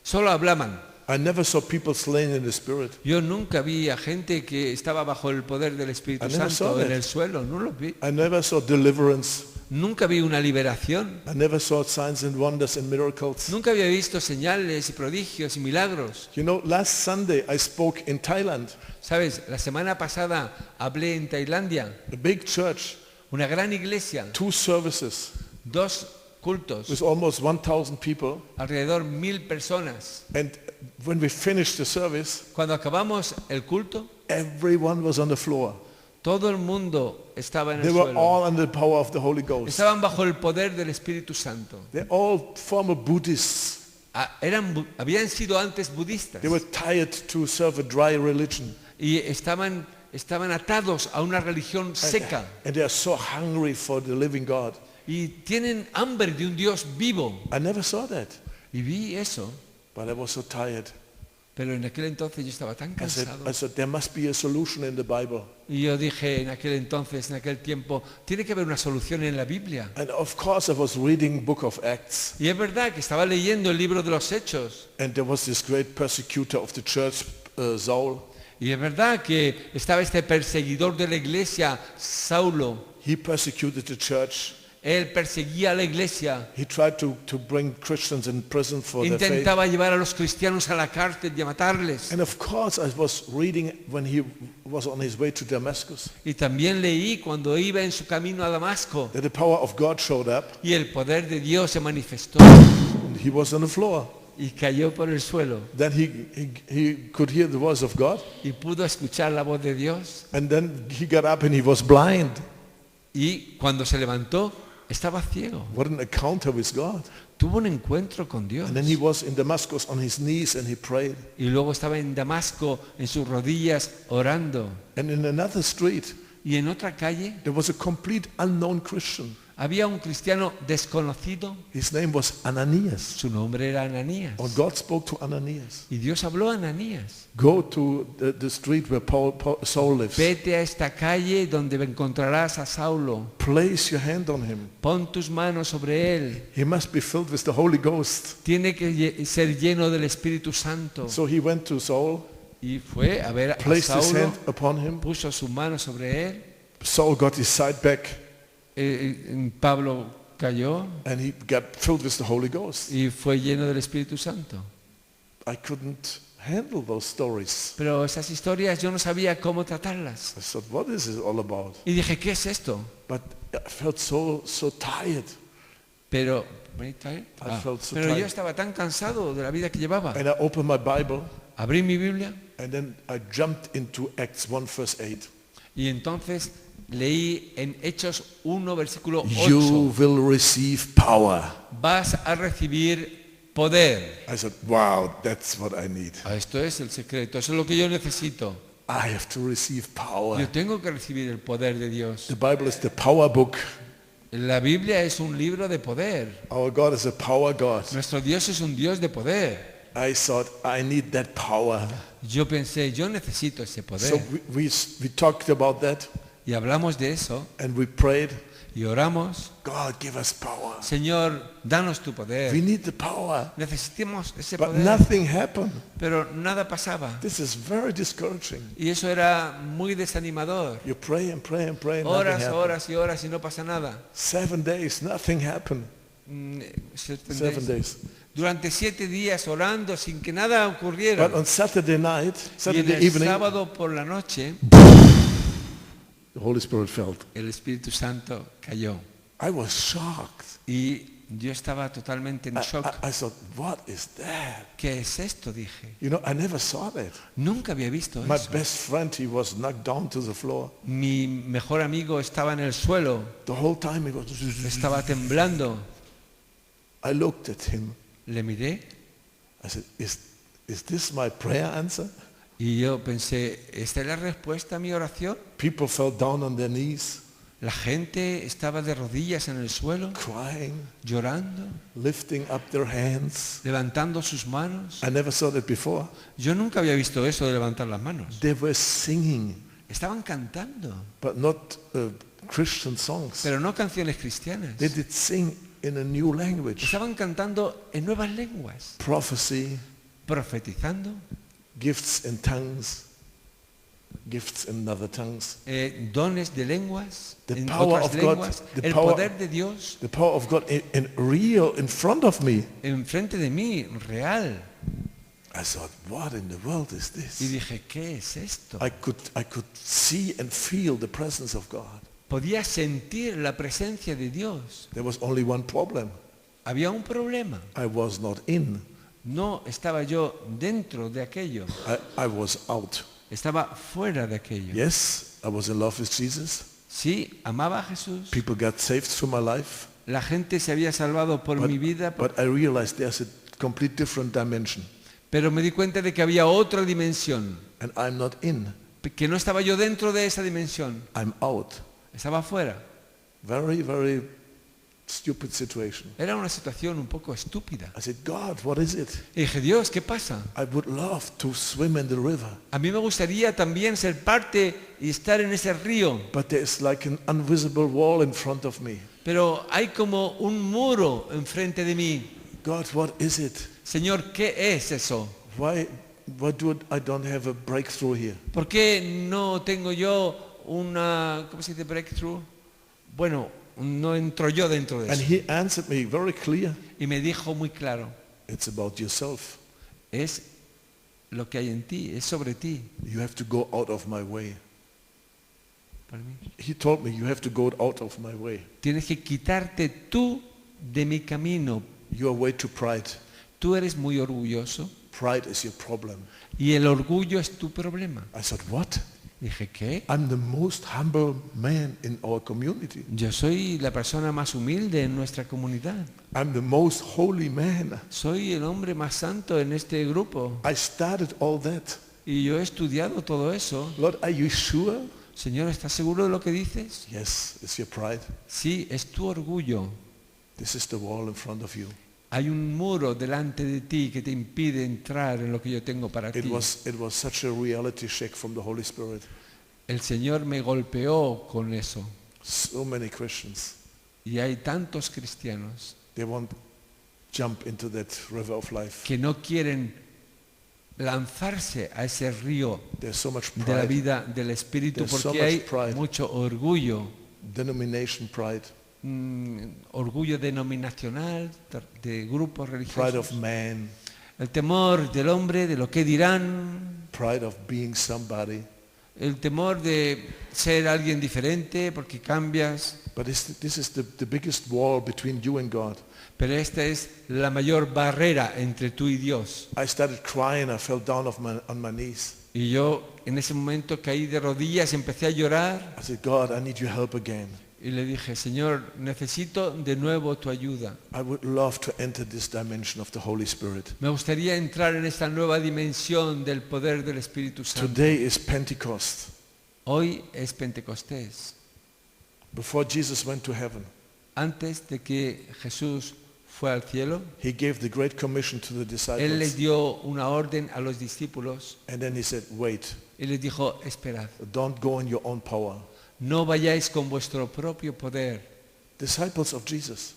solo hablaban. I never saw people slain in the spirit. Yo nunca vi a gente que estaba bajo el poder del Espíritu I never saw Santo en that. el suelo. No lo vi. I never saw deliverance. Nunca vi una liberación. I never saw signs and wonders and miracles. Nunca había visto señales y prodigios y milagros. You know, last Sunday I spoke in Thailand, ¿Sabes? La semana pasada hablé en Tailandia, a big church, una gran iglesia, 2 services 2 cultos, with almost 1,000 people. alrededor 1000 personas. And when we finished the service, Cuando acabamos el culto, everyone was on the floor. todo el mundo estaba en They el were suelo. all under the power of the Holy Ghost. Estaban bajo el poder del Espíritu Santo. They're all former Buddhists. Habían sido antes budistas They were tired to serve a dry religion. y estaban atados a una religión seca And they are so hungry for the living God. y tienen hambre de un Dios vivo. I never saw that, Y vi eso, but I was so tired. pero en aquel entonces yo estaba tan I said, cansado. there must be a solution in the Bible. Y yo dije en aquel entonces, en aquel tiempo, tiene que haber una solución en la Biblia. And of course I was reading Book of Acts. Y es verdad que estaba leyendo el libro de los Hechos. And there was this great persecutor of the church, Saul. Y es verdad que estaba este perseguidor de la iglesia, Saulo. He persecuted the church. Él perseguía a la iglesia. He tried to bring Christians in prison for their faith. Intentaba llevar a los cristianos a la cárcel y a matarles. And of course I was reading when he was on his way to Damascus, Y también leí cuando iba en su camino a Damasco that the power of God showed up y el poder de Dios se manifestó and he was on the floor. y cayó por el suelo Then he could hear the voice of God, y pudo escuchar la voz de Dios. and then he got up and he was blind. Y cuando se levantó estaba ciego. What an encounter with God. Tuvo un encuentro con Dios. And then he was in Damascus on his knees and he prayed. Y luego estaba en Damasco en sus rodillas orando. And in another street, Y en otra calle there was a complete unknown Christian. había un cristiano desconocido. His name was Ananias. Su nombre era Ananías. Or God spoke to Ananias. Y Dios habló a Ananías. Go to the street where Saul lives. Vete a esta calle donde encontrarás a Saulo. Place your hand on him. Pon tus manos sobre él. He must be filled with the Holy Ghost. Tiene que ser lleno del Espíritu Santo. So he went to Saul, Y fue a ver a placed his Saulo, hand upon him. puso su mano sobre él. Saul got his sight back Pablo cayó and he got filled with the Holy Ghost. y fue lleno del Espíritu Santo. I couldn't handle those stories. Pero esas historias yo no sabía cómo tratarlas. I thought, what is this all about? Y dije, ¿qué es esto? But I felt so tired. Pero felt so yo tired. estaba tan cansado de la vida que llevaba. And I opened my Bible Abrí mi Biblia and then I jumped into Acts 1 verse 8. y entonces leí en Hechos 1, versículo 8. You will receive power. Vas a recibir poder. I said, wow, that's what I need. Esto es el secreto, eso es lo que yo necesito. I have to receive power. Yo tengo que recibir el poder de Dios. The Bible is the power book. La Biblia es un libro de poder. Our God is a power God. Nuestro Dios es un Dios de poder. I thought, I need that power. Yo pensé, yo necesito ese So poder. we talked about that Y hablamos de eso and we prayed, y oramos. God, give us power. Señor, danos tu We poder. need the power. Necesitamos ese But poder. nothing happened. Pero nada pasaba. This is very discouraging. Y eso era muy desanimador. You pray and pray and pray and nothing Horas, happened. horas y horas y no pasa nada. 7 days, nothing happened. 7 days. durante 7 días orando sin que nada ocurriera. But on Saturday night, Y en Saturday el evening, sábado por la noche, the Holy Spirit felt. el Espíritu Santo cayó. I was shocked. Y yo estaba totalmente en shock. I thought, what is that? ¿Qué es esto? Dije. You know, I never saw that. Nunca había visto My eso. best friend, he was knocked down to the floor. Mi mejor amigo estaba en el suelo, The whole time he was. estaba temblando. I looked at him. Le miré I said, is this my prayer answer? y yo pensé, ¿esta es la respuesta a mi oración? People fell down on their knees, La gente estaba de rodillas en el suelo, crying, llorando, lifting up their hands. levantando sus manos. I never saw that before. Yo nunca había visto eso de levantar las manos. They were singing, Estaban cantando, but not Christian songs. pero no canciones cristianas. They did sing in a new language. Estaban cantando en nuevas lenguas, Prophecy, profetizando, gifts in tongues, gifts in other tongues. dones de lenguas, The en power otras of God, lenguas, the el power- poder de Dios The power of God in real in front of me. enfrente de mí, real. I thought, what in the world is Y this? dije, ¿qué es esto? I could see and feel the presence of God. Podía sentir la presencia de Dios. There was only one problem. Había un problema. I was not in. No estaba yo dentro de aquello. I was out. Estaba fuera de aquello. Yes, I was in love with Jesus. Sí, amaba a Jesús. People got saved through my life. La gente se había salvado por mi vida, But I realized there's a complete different dimension. pero me di cuenta de que había otra dimensión, And I'm not in. que no estaba yo dentro de esa dimensión, I'm out. estaba fuera. Very, very stupid situation. Era una situación un poco estúpida. I said, God, what is it? Y dije, Dios, ¿qué pasa? I would love to swim in the river. A mí me gustaría también ser parte y estar en ese río, But there's like an invisible wall in front of me. pero hay como un muro enfrente de mí. God, what is it? Señor, ¿qué es eso? Why I don't have a breakthrough here? ¿Por qué no tengo yo una, ¿cómo se dice breakthrough? Bueno, no entro yo dentro de And eso. he answered me very clear. Y me dijo muy claro, It's about yourself. es lo que hay en ti, es sobre ti. You have to go out of my way. Para mí. He told me you have to go out of my way. Tienes que quitarte tú de mi camino. You are way too pride. Tú eres muy orgulloso Pride is your problem. y el orgullo es tu problema. I said, what? Dije, ¿qué? I'm the most humble man in our community. Yo soy la persona más humilde en nuestra comunidad. I'm the most holy man. Soy el hombre más santo en este grupo. I started all that. Y yo he estudiado todo eso. Lord, are you sure? Señor, ¿estás seguro de lo que dices? Yes, it's your pride. Sí, es tu orgullo. This is the wall in front of you. Hay un muro delante de ti que te impide entrar en lo que yo tengo para It ti. was such a reality check from the Holy Spirit. El Señor me golpeó con eso. So many Christians, Y hay tantos cristianos they won't jump into that river of life. que no quieren lanzarse a ese río There's so much de la pride, vida del Espíritu There's so porque much hay pride. mucho orgullo, denomination pride, orgullo denominacional, de grupos pride religiosos, of man, el temor del hombre, de lo que dirán, pride of being somebody. el temor de ser alguien diferente porque cambias. But this is the biggest wall between you and God. Pero esta es la mayor barrera entre tú y Dios. I started crying, I fell down on my knees. Y yo en ese momento caí de rodillas, empecé a llorar I said, God, I need your help again. y le dije, Señor, necesito de nuevo tu ayuda. I would love to enter this dimension of the Holy Spirit. Me gustaría entrar en esta nueva dimensión del poder del Espíritu Santo. Today is Pentecost. Hoy es Pentecostés. Before Jesus went to heaven, Antes de que Jesús fue al cielo, he gave the great commission to the Él les disciples. dio una orden a los discípulos And then he said, wait, y les dijo, esperad, don't go in your own power. no vayáis con vuestro propio poder. Disciples of Jesus.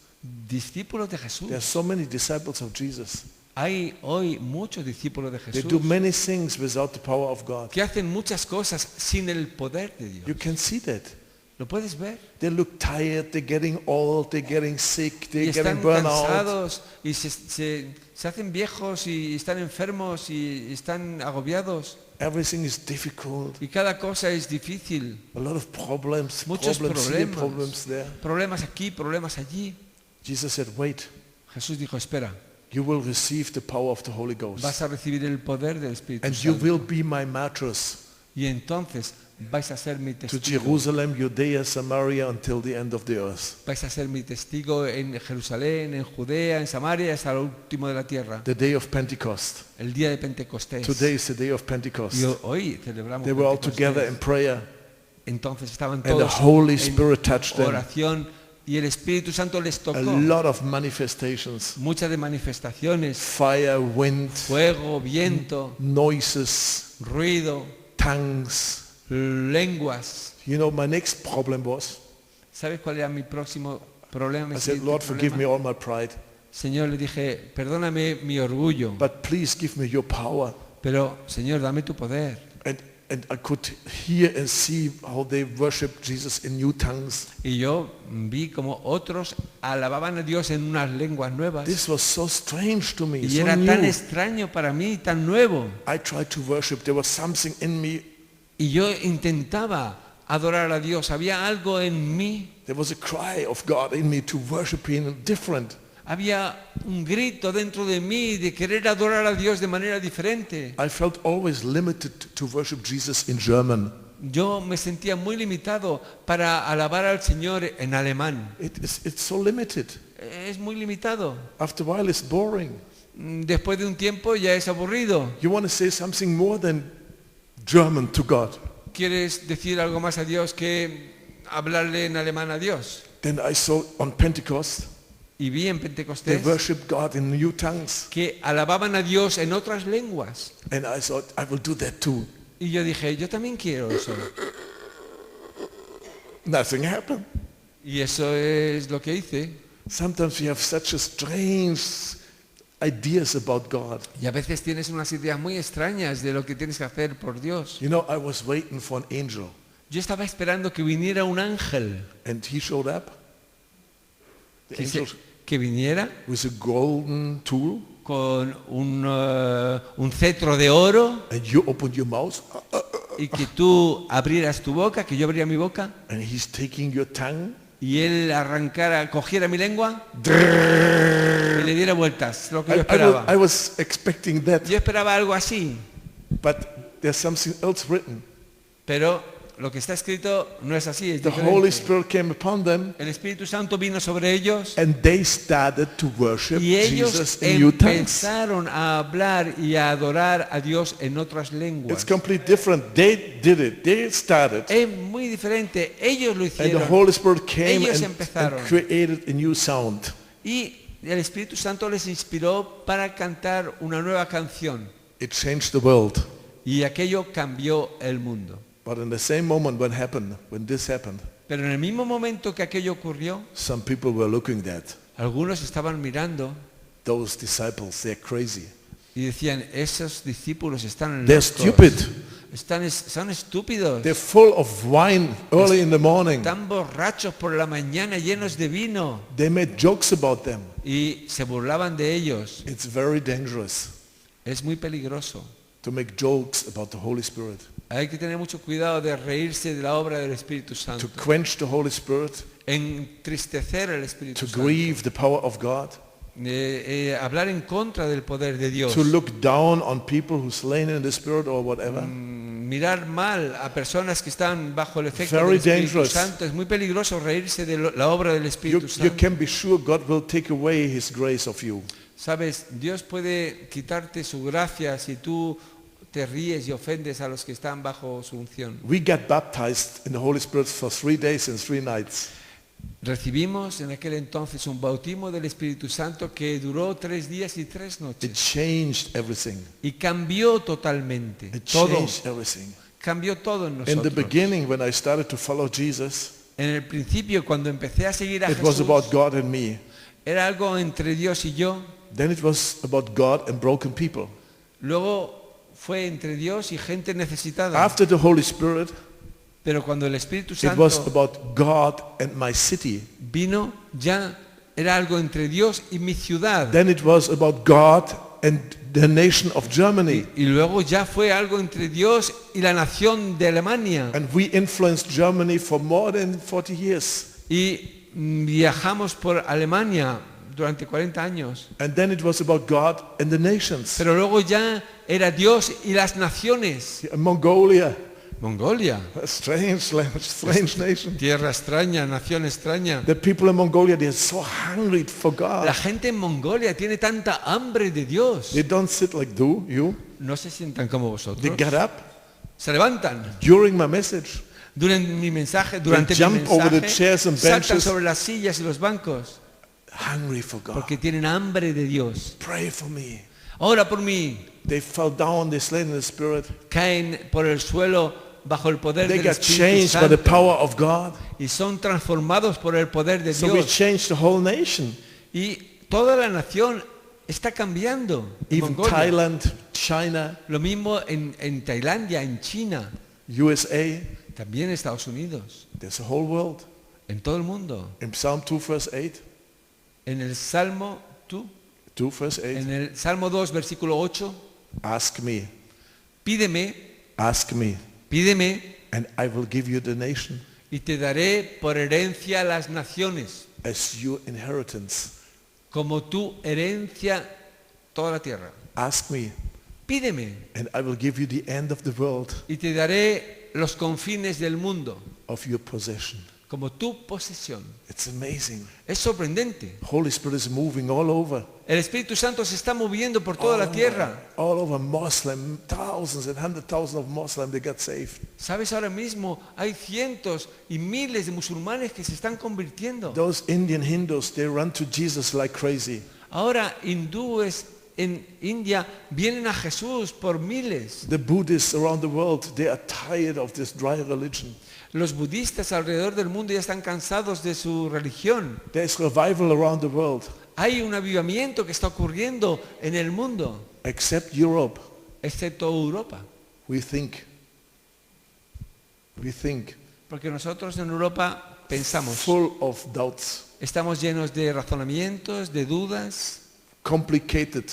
Discípulos de Jesús. There are so many disciples of Jesus. Hay hoy muchos discípulos de They Jesús do many things without the power of God. que hacen muchas cosas sin el poder de You Dios. can see that. Lo puedes ver. They look tired, they're getting old, they're getting sick, Y they're están getting burnout. cansados y se hacen viejos y están enfermos y están agobiados. Everything is difficult. Y cada cosa es difícil. A lot of problems, Muchos problems here, problemas. problems there. Problemas aquí, problemas allí. Jesus said, wait, Jesús dijo, espera, you will receive the power of the Holy Ghost. vas a recibir el poder del Espíritu And you Santo. will be my mattress Y entonces vais a ser mi to testigo. Jerusalem, Judea, Samaria, until the end of the earth. Vais a ser mi testigo en Jerusalén, en Judea, en Samaria, hasta lo último de la tierra. The day of Pentecost. El día de Pentecostés. Today is the day of Pentecost. Y hoy celebramos They were all Pentecostés. together in prayer, Entonces estaban and the todos Holy en Spirit touched them. oración y el Espíritu Santo les A tocó. lot of manifestations. Muchas de manifestaciones, Fire, wind, fuego, viento, noises, ruido, tongues. lenguas. You know, my next problem was, ¿Sabes cuál era mi próximo problema? mi I said, siguiente Lord, forgive me problema? all my pride, Señor, le dije, perdóname mi orgullo, but please give me your power. pero Señor, dame tu poder. And I could hear and see how they worship Jesus in new tongues. Y yo vi como otros alababan a Dios en unas lenguas nuevas. This was so strange to me, Y so era tan new. extraño para mí, tan nuevo. I tried to worship. There was something in me. Y yo intentaba adorar a Dios. Había algo en mí. There was a cry of God in me to worship Him different. Había un grito dentro de mí de querer adorar a Dios de manera diferente. I felt always limited to worship Jesus in German. Yo me sentía muy limitado para alabar al Señor en alemán. It's so limited. Es muy limitado. After a while, it's boring. Después de un tiempo ya es aburrido. You want to say something more than German to God. ¿Quieres decir algo más a Dios que hablarle en alemán a Dios? Then I saw on Pentecost, Y vi en they Pentecostés worship God in new tongues. que alababan a Dios en otras lenguas. And I thought, I will do that too. Y yo dije, yo también quiero eso. Nothing happened. Y eso es lo que hice. Sometimes we have such a strange ideas about God. Y a veces tienes unas ideas muy extrañas de lo que tienes que hacer por Dios. You know, I was waiting for an angel, Yo estaba esperando que viniera un ángel, and he showed up. The angel que viniera with a golden tool, con un cetro de oro and you opened your mouth, y que tú abrieras tu boca, que yo abría mi boca and he's taking your tongue, y él cogiera mi lengua y le diera vueltas, lo que yo esperaba. I was expecting that, Yo esperaba algo así, but there's something else written. pero lo que está escrito no es así, es The Holy diferente. Spirit came upon them, El Espíritu Santo vino sobre ellos and they started to worship y ellos Jesus in new tongues. empezaron a hablar y a adorar a Dios en otras It's lenguas. completely different. They did it. They started. Es muy diferente, ellos lo And the hicieron Holy Spirit came Ellos and empezaron. created a new sound. y el Espíritu Santo les inspiró para cantar una nueva canción It changed the world. y aquello cambió el mundo. But in the same moment when this happened, Pero en el mismo momento que aquello ocurrió, some people were looking at algunos estaban mirando those disciples. They're crazy. y decían, esos discípulos están They're locos, stupid. son estúpidos, They're full of wine early in the morning. están borrachos por la mañana llenos de vino They made jokes about them. y se burlaban de ellos. It's very dangerous Es muy peligroso. to make jokes about the Holy Spirit. Hay que tener mucho cuidado de reírse de la obra del Espíritu Santo, To quench the Holy Spirit, entristecer al Espíritu to Santo, grieve the power of God, hablar en contra del poder de Dios, to look down on people who slain in the Spirit or whatever. mirar mal a personas que están bajo el efecto Very del Espíritu dangerous. Santo. Es muy peligroso reírse de la obra del You, Espíritu you Santo. can be sure God will take away His grace of you. Sabes, Dios puede quitarte su gracia si tú te ríes y ofendes a los que están bajo su unción. We got baptized in the Holy Spirit for 3 days and 3 nights. Recibimos en aquel entonces un bautismo del Espíritu Santo que duró 3 días y 3 It noches changed everything. y cambió totalmente It todo. changed everything. Cambió todo en In the nosotros. beginning, when I started to follow Jesus, En el principio, cuando empecé a seguir a it was about Jesús, God and me. era algo entre Dios y yo. Then it was about God and broken people. Luego fue entre Dios y gente necesitada. After the Holy Spirit, Pero cuando el Espíritu It was Santo about God and my city. vino, ya era algo entre Dios y mi ciudad. Then it was about God and the nation of Germany. Y luego ya fue algo entre Dios y la nación de Alemania. And we influenced Germany for more than 40 years. Y viajamos por Alemania durante 40 años. And then it was about God and the nations. Pero luego ya era Dios y las naciones. Mongolia, Mongolia, a strange nation. tierra extraña, nación extraña. The people in Mongolia, they're so hungry for La God. gente en Mongolia tiene tanta hambre de Dios. They don't sit like you. No se sientan como They vosotros. get up Se levantan. during my message. Durante mi mensaje, jump over the chairs and saltan benches. sobre las sillas y los bancos Hungry for God. porque tienen hambre de Dios. Pray for me. Ora por mí. They fell down, they slain in the spirit. Caen por el suelo bajo el poder They del got Espíritu changed by the Santo power of God. y son transformados por el poder de So we Dios. changed the whole nation. Y toda la nación está cambiando. En Even Mongolia. Thailand, China, Lo mismo en Tailandia, en China, USA. también en Estados Unidos, There's a whole world. en todo el mundo. In Psalm 2 verse 8. En el Salmo 2 verse 8. en el Salmo 2, versículo 8, Ask me, pídeme, and I will give you the nation y te daré por herencia las naciones, as your inheritance. como tu herencia toda la tierra. Ask me, Pídeme and I will give you the end of the world y te daré los confines del mundo of your possession. como tu posesión. It's amazing. Es sorprendente. Holy Spirit is moving all over. El Espíritu Santo se está moviendo por toda la tierra. All over Muslim, thousands and 100,000 of Muslims, they got saved. ¿Sabes? Ahora mismo hay cientos y miles de musulmanes que se están convirtiendo. Those Indian Hindus, they run to Jesus like crazy. Ahora hindúes en India vienen a Jesús por miles. The Buddhists around the world, they are tired of this dry religion. Los budistas alrededor del mundo ya están cansados de su religión. There's revival around the world, Hay un avivamiento que está ocurriendo en el mundo, except Europe. excepto Europa. We think, Porque nosotros en Europa pensamos, full of doubts, estamos llenos de razonamientos, de dudas, complicated.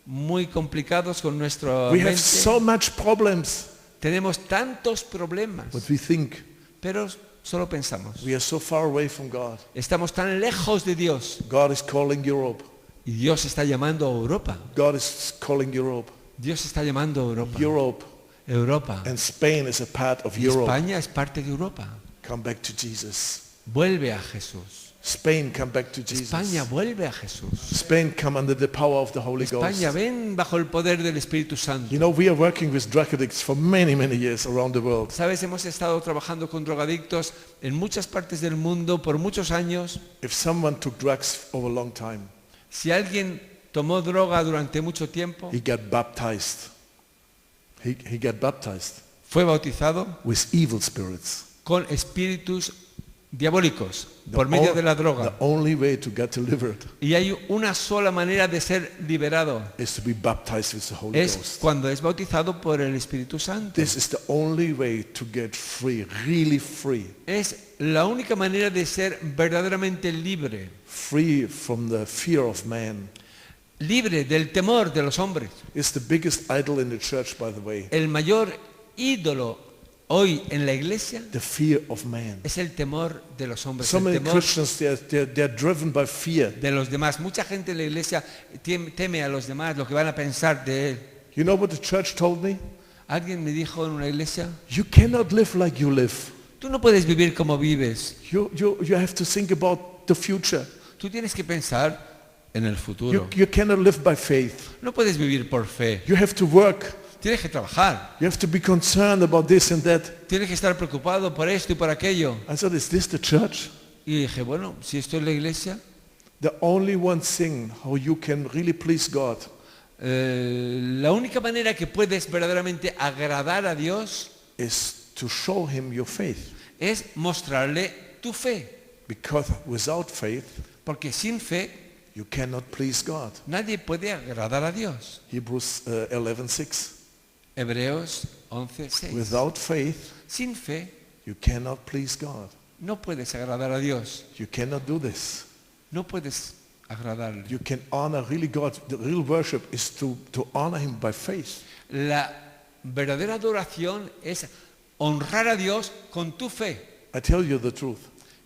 muy complicados con nuestra We have mente. so much problems, Tenemos tantos problemas, but we think pero solo pensamos. we are so far away from God. Estamos tan lejos de Dios God is calling Europe. y Dios está llamando a Europa. God is calling Europe. Dios está llamando a Europa. Europe Europa. and Spain is a part of Y Europe. España es parte de Europa. Come back to Jesus. Vuelve a Jesús. Spain, come back to Jesus. España vuelve a Jesús. Spain, come under the power of the Holy España, Ghost. ven bajo el poder del Espíritu Santo. You know, we are working with drug addicts for many, many years around the world. Sabes, hemos estado trabajando con drogadictos en muchas partes del mundo por muchos años. If someone took drugs over a long time, Si alguien tomó droga durante mucho tiempo, he got baptized. He got baptized fue bautizado with evil spirits. con espíritus diabólicos por medio de la droga. The only way to get delivered Y hay una sola manera de ser liberado. is to be baptized with the Holy Es Ghost. cuando es bautizado por el Espíritu Santo. This is the only way to get free, really free. Es la única manera de ser verdaderamente libre. Free from the fear of man. Libre del temor de los hombres. It's the biggest idol in the church, by the way. El mayor ídolo hoy en la iglesia The fear of man. es el temor de los hombres, So el many temor Christians, they're driven by fear. de los demás. Mucha gente en la iglesia teme a los demás, lo que van a pensar de él. You know what the church told me? Alguien me dijo en una iglesia, You cannot live like you live. tú no puedes vivir como vives, You have to think about the future. tú tienes que pensar en el futuro. You cannot live by faith. No puedes vivir por fe, You have to work. tienes que trabajar, You have to be concerned about this and that. tienes que estar preocupado por esto y por aquello. I said, is this the church? Y dije, bueno, si esto es la iglesia, The only one thing how you can really please God la única manera que puedes verdaderamente agradar a Dios is to show him your faith. es mostrarle tu fe. Because without faith, Porque sin fe you cannot please God. nadie puede agradar a Dios. Hebrews 11:6. Hebreos 11:6. Without faith, Sin fe You cannot please God. No puedes agradar a Dios. You cannot do this. No puedes agradarle. You can honor really God. The real worship is to honor Him by faith. La verdadera adoración es honrar a Dios con tu fe. I tell you the truth.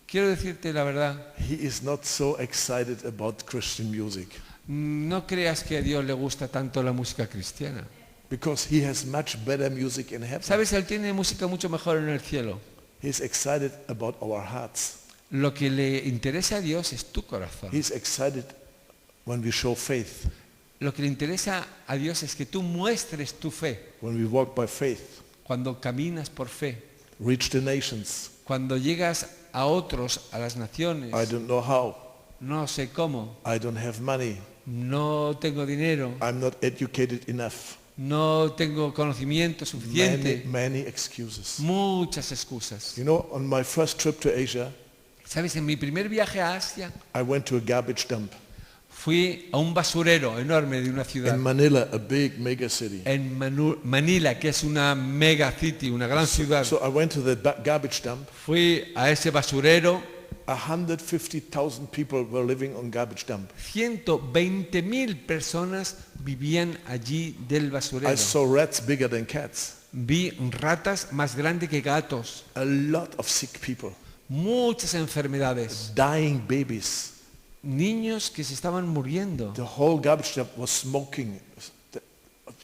Quiero decirte la verdad. He is not so excited about Christian music No creas que a Dios le gusta tanto la música cristiana. because He has much better music in heaven. Sabes, Él tiene música mucho mejor en el cielo. He's excited about our hearts. Lo que le interesa a Dios es tu corazón. He's excited when we show faith, Lo que le interesa a Dios es que tú muestres tu fe. when we walk by faith, Cuando caminas por fe. reach the nations. Cuando llegas a otros, a las naciones. I don't know how. No sé cómo. I don't have money. No tengo dinero. I'm not educated enough. No tengo conocimiento suficiente. Many excuses. Muchas excusas. You know, on my first trip to Asia, ¿Sabes? En mi primer viaje a Asia I went to a garbage dump fui a un basurero enorme de una ciudad. in Manila, a big mega city. En Manila, que es una mega city, una gran ciudad. So I went to the garbage dump. Fui a ese basurero. 150,000 people were living on garbage dump. 120.000 personas vivían allí del basurero. I saw rats bigger than cats. Vi ratas más grandes que gatos. A lot of sick people. Muchas enfermedades. Dying babies. Niños que se estaban muriendo. The whole garbage dump was smoking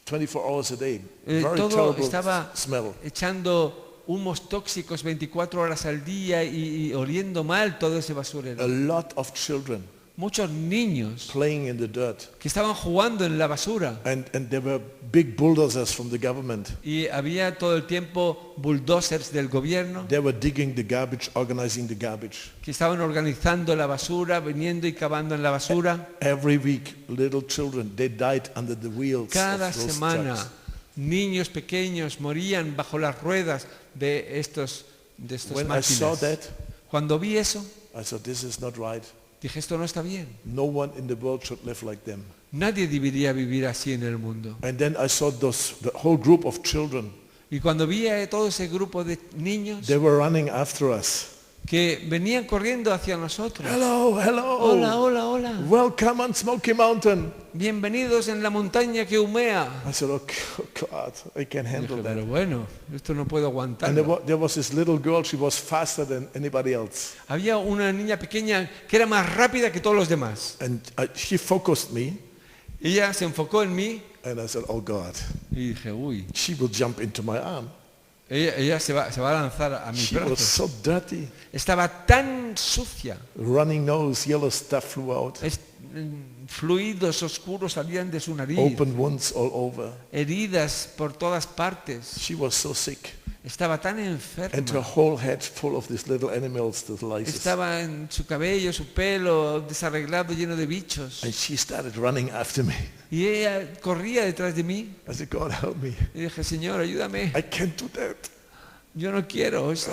24 hours a day. Very Todo terrible estaba smell. echando humos tóxicos 24 horas al día y oliendo mal todo ese A basurero. lot of children Muchos niños playing in the dirt. que estaban jugando en la basura. And there were big bulldozers from the government. Y había todo el tiempo bulldozers del gobierno They were digging the garbage, organizing the garbage. que estaban organizando la basura, viniendo y cavando en la basura. Every week, little children, they died under the wheels Cada of those semana trucks. niños pequeños morían bajo las ruedas de estos When I saw máquinas. that, Cuando vi eso, I thought, this is not right. dije, esto no está bien. No one in the world should live like them. Nadie debería vivir así en el mundo. And then I saw the whole group of children. Y cuando vi a todo ese grupo de niños They were running after us. que venían corriendo hacia nosotros. Hello, hello. Hola, hola, hola. Welcome on Smoky Mountain. Bienvenidos en la montaña que humea. I said, oh God, I can't handle Dije, that. pero bueno, esto no puedo And aguantarlo. there was this little girl, she was faster than anybody else. Había una niña pequeña que era más rápida que todos los demás. And she focused me, Ella se enfocó en mí and I said, oh God, y dije, uy, she will jump into my arm. ella se va a lanzar a mis She was brazos. so dirty. Estaba tan sucia. Running nose, yellow stuff flew out. Fluidos oscuros salían de su nariz. Open wounds all over. Heridas por todas partes. She was so sick. Estaba tan And her enferma. whole head full of these little animals, the lices. Estaba en su cabello, su pelo desarreglado, lleno de bichos. And she started running after me. Y ella corría detrás de mí. I said, God help me. Y dije, Señor, ayúdame. I can't do that. Yo no quiero eso.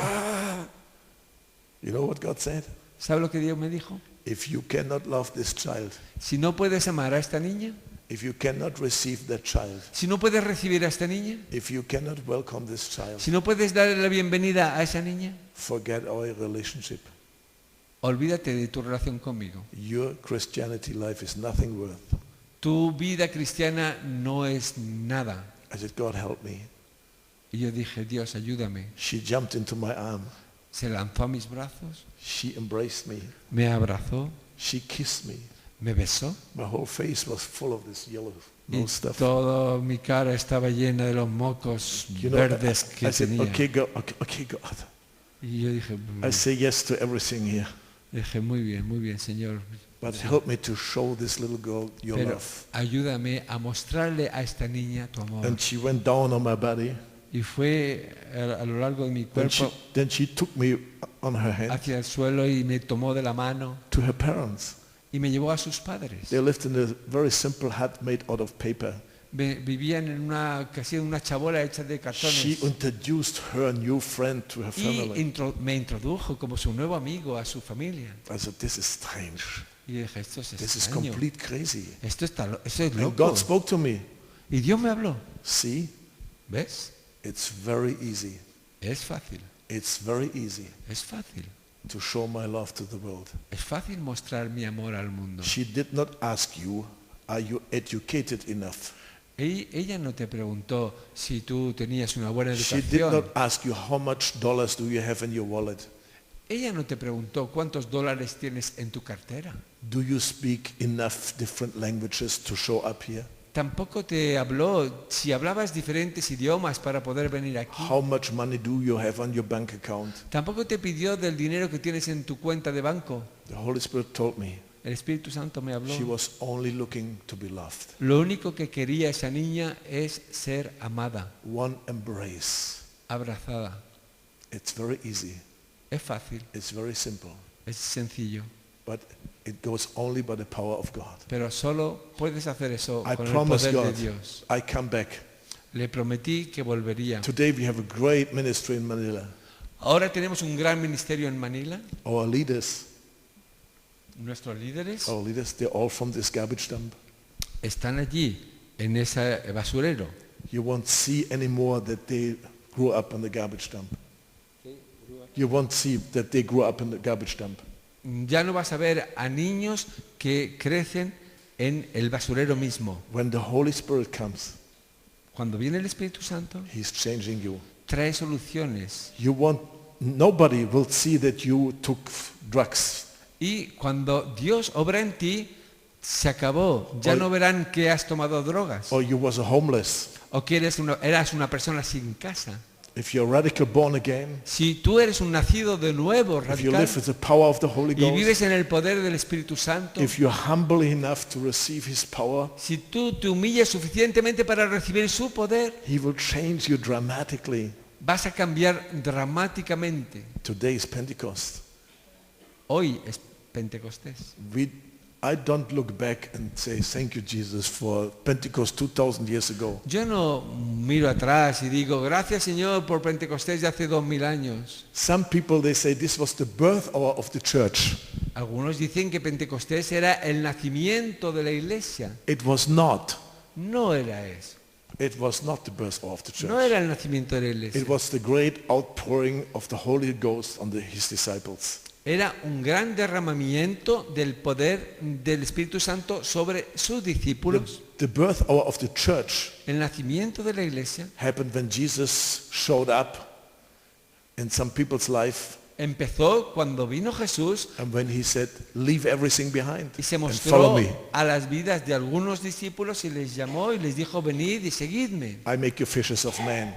You know what God said? ¿Sabe lo que Dios me dijo? If you cannot love this child, Si no puedes amar a esta niña, if you cannot receive that child, si no puedes recibir a esta niña, if you cannot welcome this child, si no puedes darle la bienvenida a esa niña, forget our relationship. olvídate de tu relación conmigo. Your Christianity life is nothing worth. Tu vida cristiana no es nada. I said, God help me. Y yo dije, Dios, ayúdame. She jumped into my arm. Se lanzó a mis brazos, She embraced me. me abrazó, She kissed me. me besó. My whole face was full of this yellow Y nose stuff. toda mi cara estaba llena de los mocos You know, verdes que I said, tenía. okay, God. Y yo dije, I say yes to everything here. muy bien, Señor. But help me to show this little girl your Pero love. ayúdame a mostrarle a esta niña tu amor. And she went down on my body. Y fue a lo largo de mi cuerpo Then she took me on her hand hacia el suelo y me tomó de la mano to her parents. y me llevó a sus padres. They lived in a very simple hut made out of paper. Vivían en casi en una chabola hecha de She cartones. introduced her new friend to her Y family. me introdujo como su nuevo amigo a su familia. I said, this is strange. Y dije, esto es This is extraño. complete crazy. Esto es And loco. God spoke to me. Y Dios me habló. See, ¿Ves? it's very easy. Es fácil. It's very easy Es fácil. to show my love to the world. Es fácil mostrar mi amor al mundo. She did not ask you, are you educated enough? Ella no te preguntó si tú tenías una buena She did educación. not ask you, how much dollars do you have in your wallet? Ella no te preguntó cuántos dólares tienes en tu cartera. Do you speak enough different languages to show up here? Tampoco te habló si hablabas diferentes idiomas para poder venir aquí. How much money do you have on your bank account? Tampoco te pidió del dinero que tienes en tu cuenta de banco. The Holy Spirit told me El Espíritu Santo me habló. she was only looking to be loved. Lo único que quería esa niña es ser amada, One embrace. abrazada. It's very easy. Es fácil, It's very simple. es sencillo, But it goes only by the power of God. pero solo puedes hacer eso I con el promise poder de God, Dios. I come back. Le prometí que volvería. Today we have a great ministry in Manila. Ahora tenemos un gran ministerio en Manila. Our leaders, Nuestros líderes they're all from this garbage dump. están allí, en ese basurero. You won't see anymore that they grew up in the garbage dump. You won't see that they grew up in the garbage dump. Ya no vas a ver a niños que crecen en el basurero mismo. When the Holy Spirit comes, Cuando viene el Espíritu Santo, He's changing you. trae soluciones. Nobody will see that you took drugs. Y cuando Dios obra en ti, se acabó. Ya Oye. no verán que has tomado drogas Or you was a homeless. o que eras una persona sin casa. If you're radical born again, Si tú eres un nacido de nuevo, if you radical, live with the power of the Holy y Ghost, vives en el poder del Espíritu Santo, if you're humble enough to receive His power, si tú te humillas suficientemente para recibir su poder, He will change you dramatically. vas a cambiar dramáticamente. Today is Pentecost. Hoy es Pentecostés. I don't look back and say, thank you, Jesus, for Pentecost 2,000 years ago. Yo no miro atrás y digo, gracias Señor por Pentecostés de hace 2000 años. Some people, they say this was the birth hour of the church. Algunos dicen que Pentecostés era el nacimiento de la iglesia. It was not. No era eso. It was not the birth hour of the No church. era el nacimiento de la iglesia. It was the great outpouring of the Holy Ghost on His disciples. Era un gran derramamiento del poder del Espíritu Santo sobre sus discípulos. The birth hour of the church El nacimiento de la iglesia happened when Jesus showed up in some people's life empezó cuando vino Jesús and when He said, leave everything behind y se and follow mostró me. a las vidas de algunos discípulos y les llamó y les dijo, venid y seguidme. I make you fishers of men.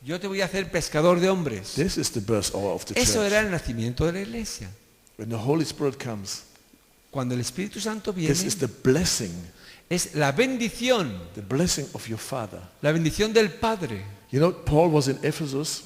Yo te voy a hacer pescador de hombres. This is the birth hour of the Eso era church. el nacimiento de la iglesia. When the Holy Spirit comes, Cuando el Espíritu Santo viene, this is the blessing es la bendición of your Father. la bendición del Padre. You know, Paul was in Ephesus.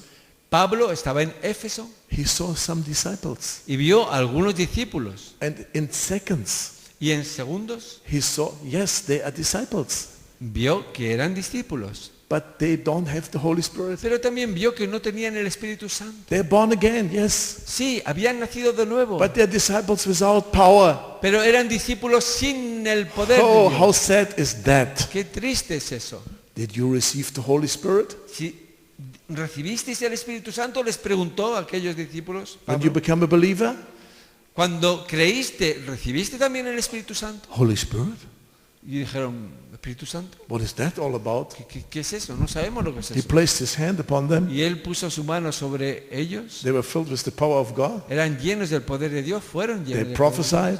Pablo estaba en Éfeso He saw some disciples. y vio a algunos discípulos. And in seconds, Y en segundos he saw, yes, they are disciples. vio que eran discípulos. But they don't have the Holy Spirit. Pero también vio que no tenían el Espíritu Santo. They're born again, yes. Sí, habían nacido de nuevo. But they're disciples without power. Pero eran discípulos sin el poder de Oh, Dios. how sad is that? Qué triste es eso. Did you receive the Holy Spirit? Si recibisteis el Espíritu Santo, les preguntó a aquellos discípulos, When Pablo, you become a believer? cuando creíste, ¿recibiste también el Espíritu Santo? Holy Spirit? Y dijeron, ¿Espíritu Santo? What is that all about? ¿Qué es eso? No sabemos lo que es He eso. placed his hand upon them. Y él puso su mano sobre ellos. They were filled with the power of God. Eran llenos del poder de Dios, fueron They llenos del poder de Dios. prophesied.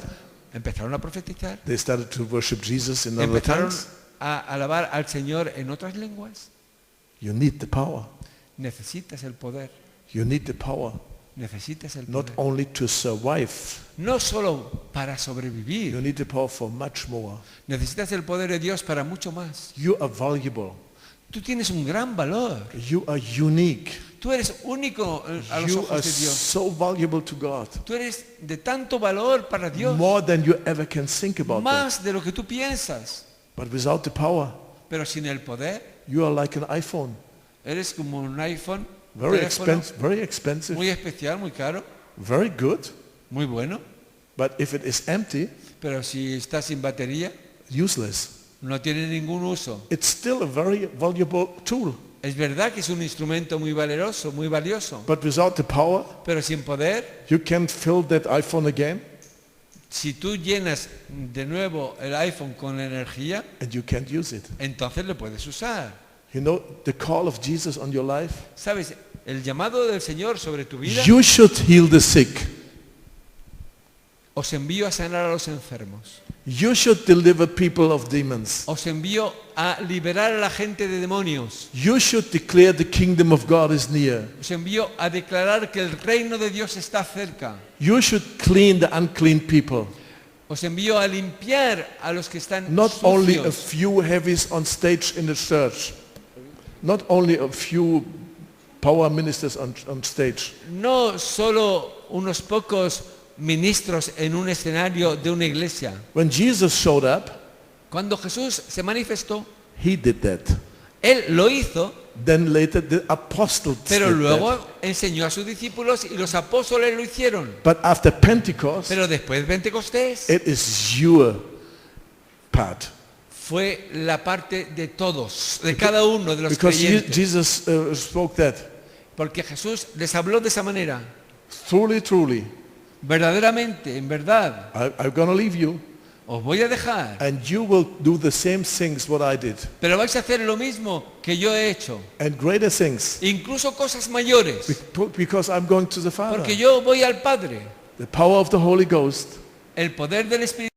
Empezaron a profetizar. They started to worship Jesus in other Empezaron tongues. a alabar al Señor en otras lenguas. You need the power. Necesitas el poder. You need the power. Necesitas el Not poder. only to survive. No solo para You sobrevivir. need the power for much more. Necesitas el poder de Dios para mucho más. You are valuable. Tú tienes un gran valor. You are unique. Tú eres único a los You are ojos de Dios. so valuable to God. Tú eres de tanto valor para Dios. More than you ever can think about that. Más de lo que tú piensas. But without the power, Pero sin el poder, you are like an iPhone. eres como un iPhone. Very teléfono, expensive, very expensive, muy especial, muy caro, very good. muy bueno. But if it is empty, Pero si está sin batería, useless. no tiene ningún uso. It's still a very valuable tool. Es verdad que es un instrumento muy valeroso, muy valioso, But without the power, pero sin poder, you can't fill that iPhone again si tú llenas de nuevo el iPhone con energía, and you can't use it. entonces lo puedes usar. You know, the call of Jesus on your life? ¿Sabes? El llamado del Señor sobre tu vida, You should heal the sick. os envío a sanar a los enfermos. You should deliver people of demons. Os envío a liberar a la gente de demonios. You should declare the kingdom of God is near. Os envío a declarar que el reino de Dios está cerca. You should clean the unclean people. Os envío a limpiar a los que están Not only a sucios. few heavies on stage in the church. Not only a few power ministers on stage. No solo unos pocos ministros en un escenario de una iglesia. When Jesus showed up, Cuando Jesús se manifestó, he did that. Él lo hizo, Then later the apostles pero did luego that. enseñó a sus discípulos y los apóstoles lo hicieron. But after Pentecost, Pero después de Pentecostés it is your part. fue la parte de todos, de cada uno de los Because creyentes. Jesus spoke that. Porque Jesús les habló de esa manera. Truly, truly, Verdaderamente, en verdad, I'm going to leave you os voy a dejar. and you will do the same things what I did. Pero vais a hacer lo mismo que yo he hecho. And greater things. Incluso cosas mayores. Because I'm going to the Father. Porque yo voy al Padre. The power of the Holy Ghost El poder del Espíritu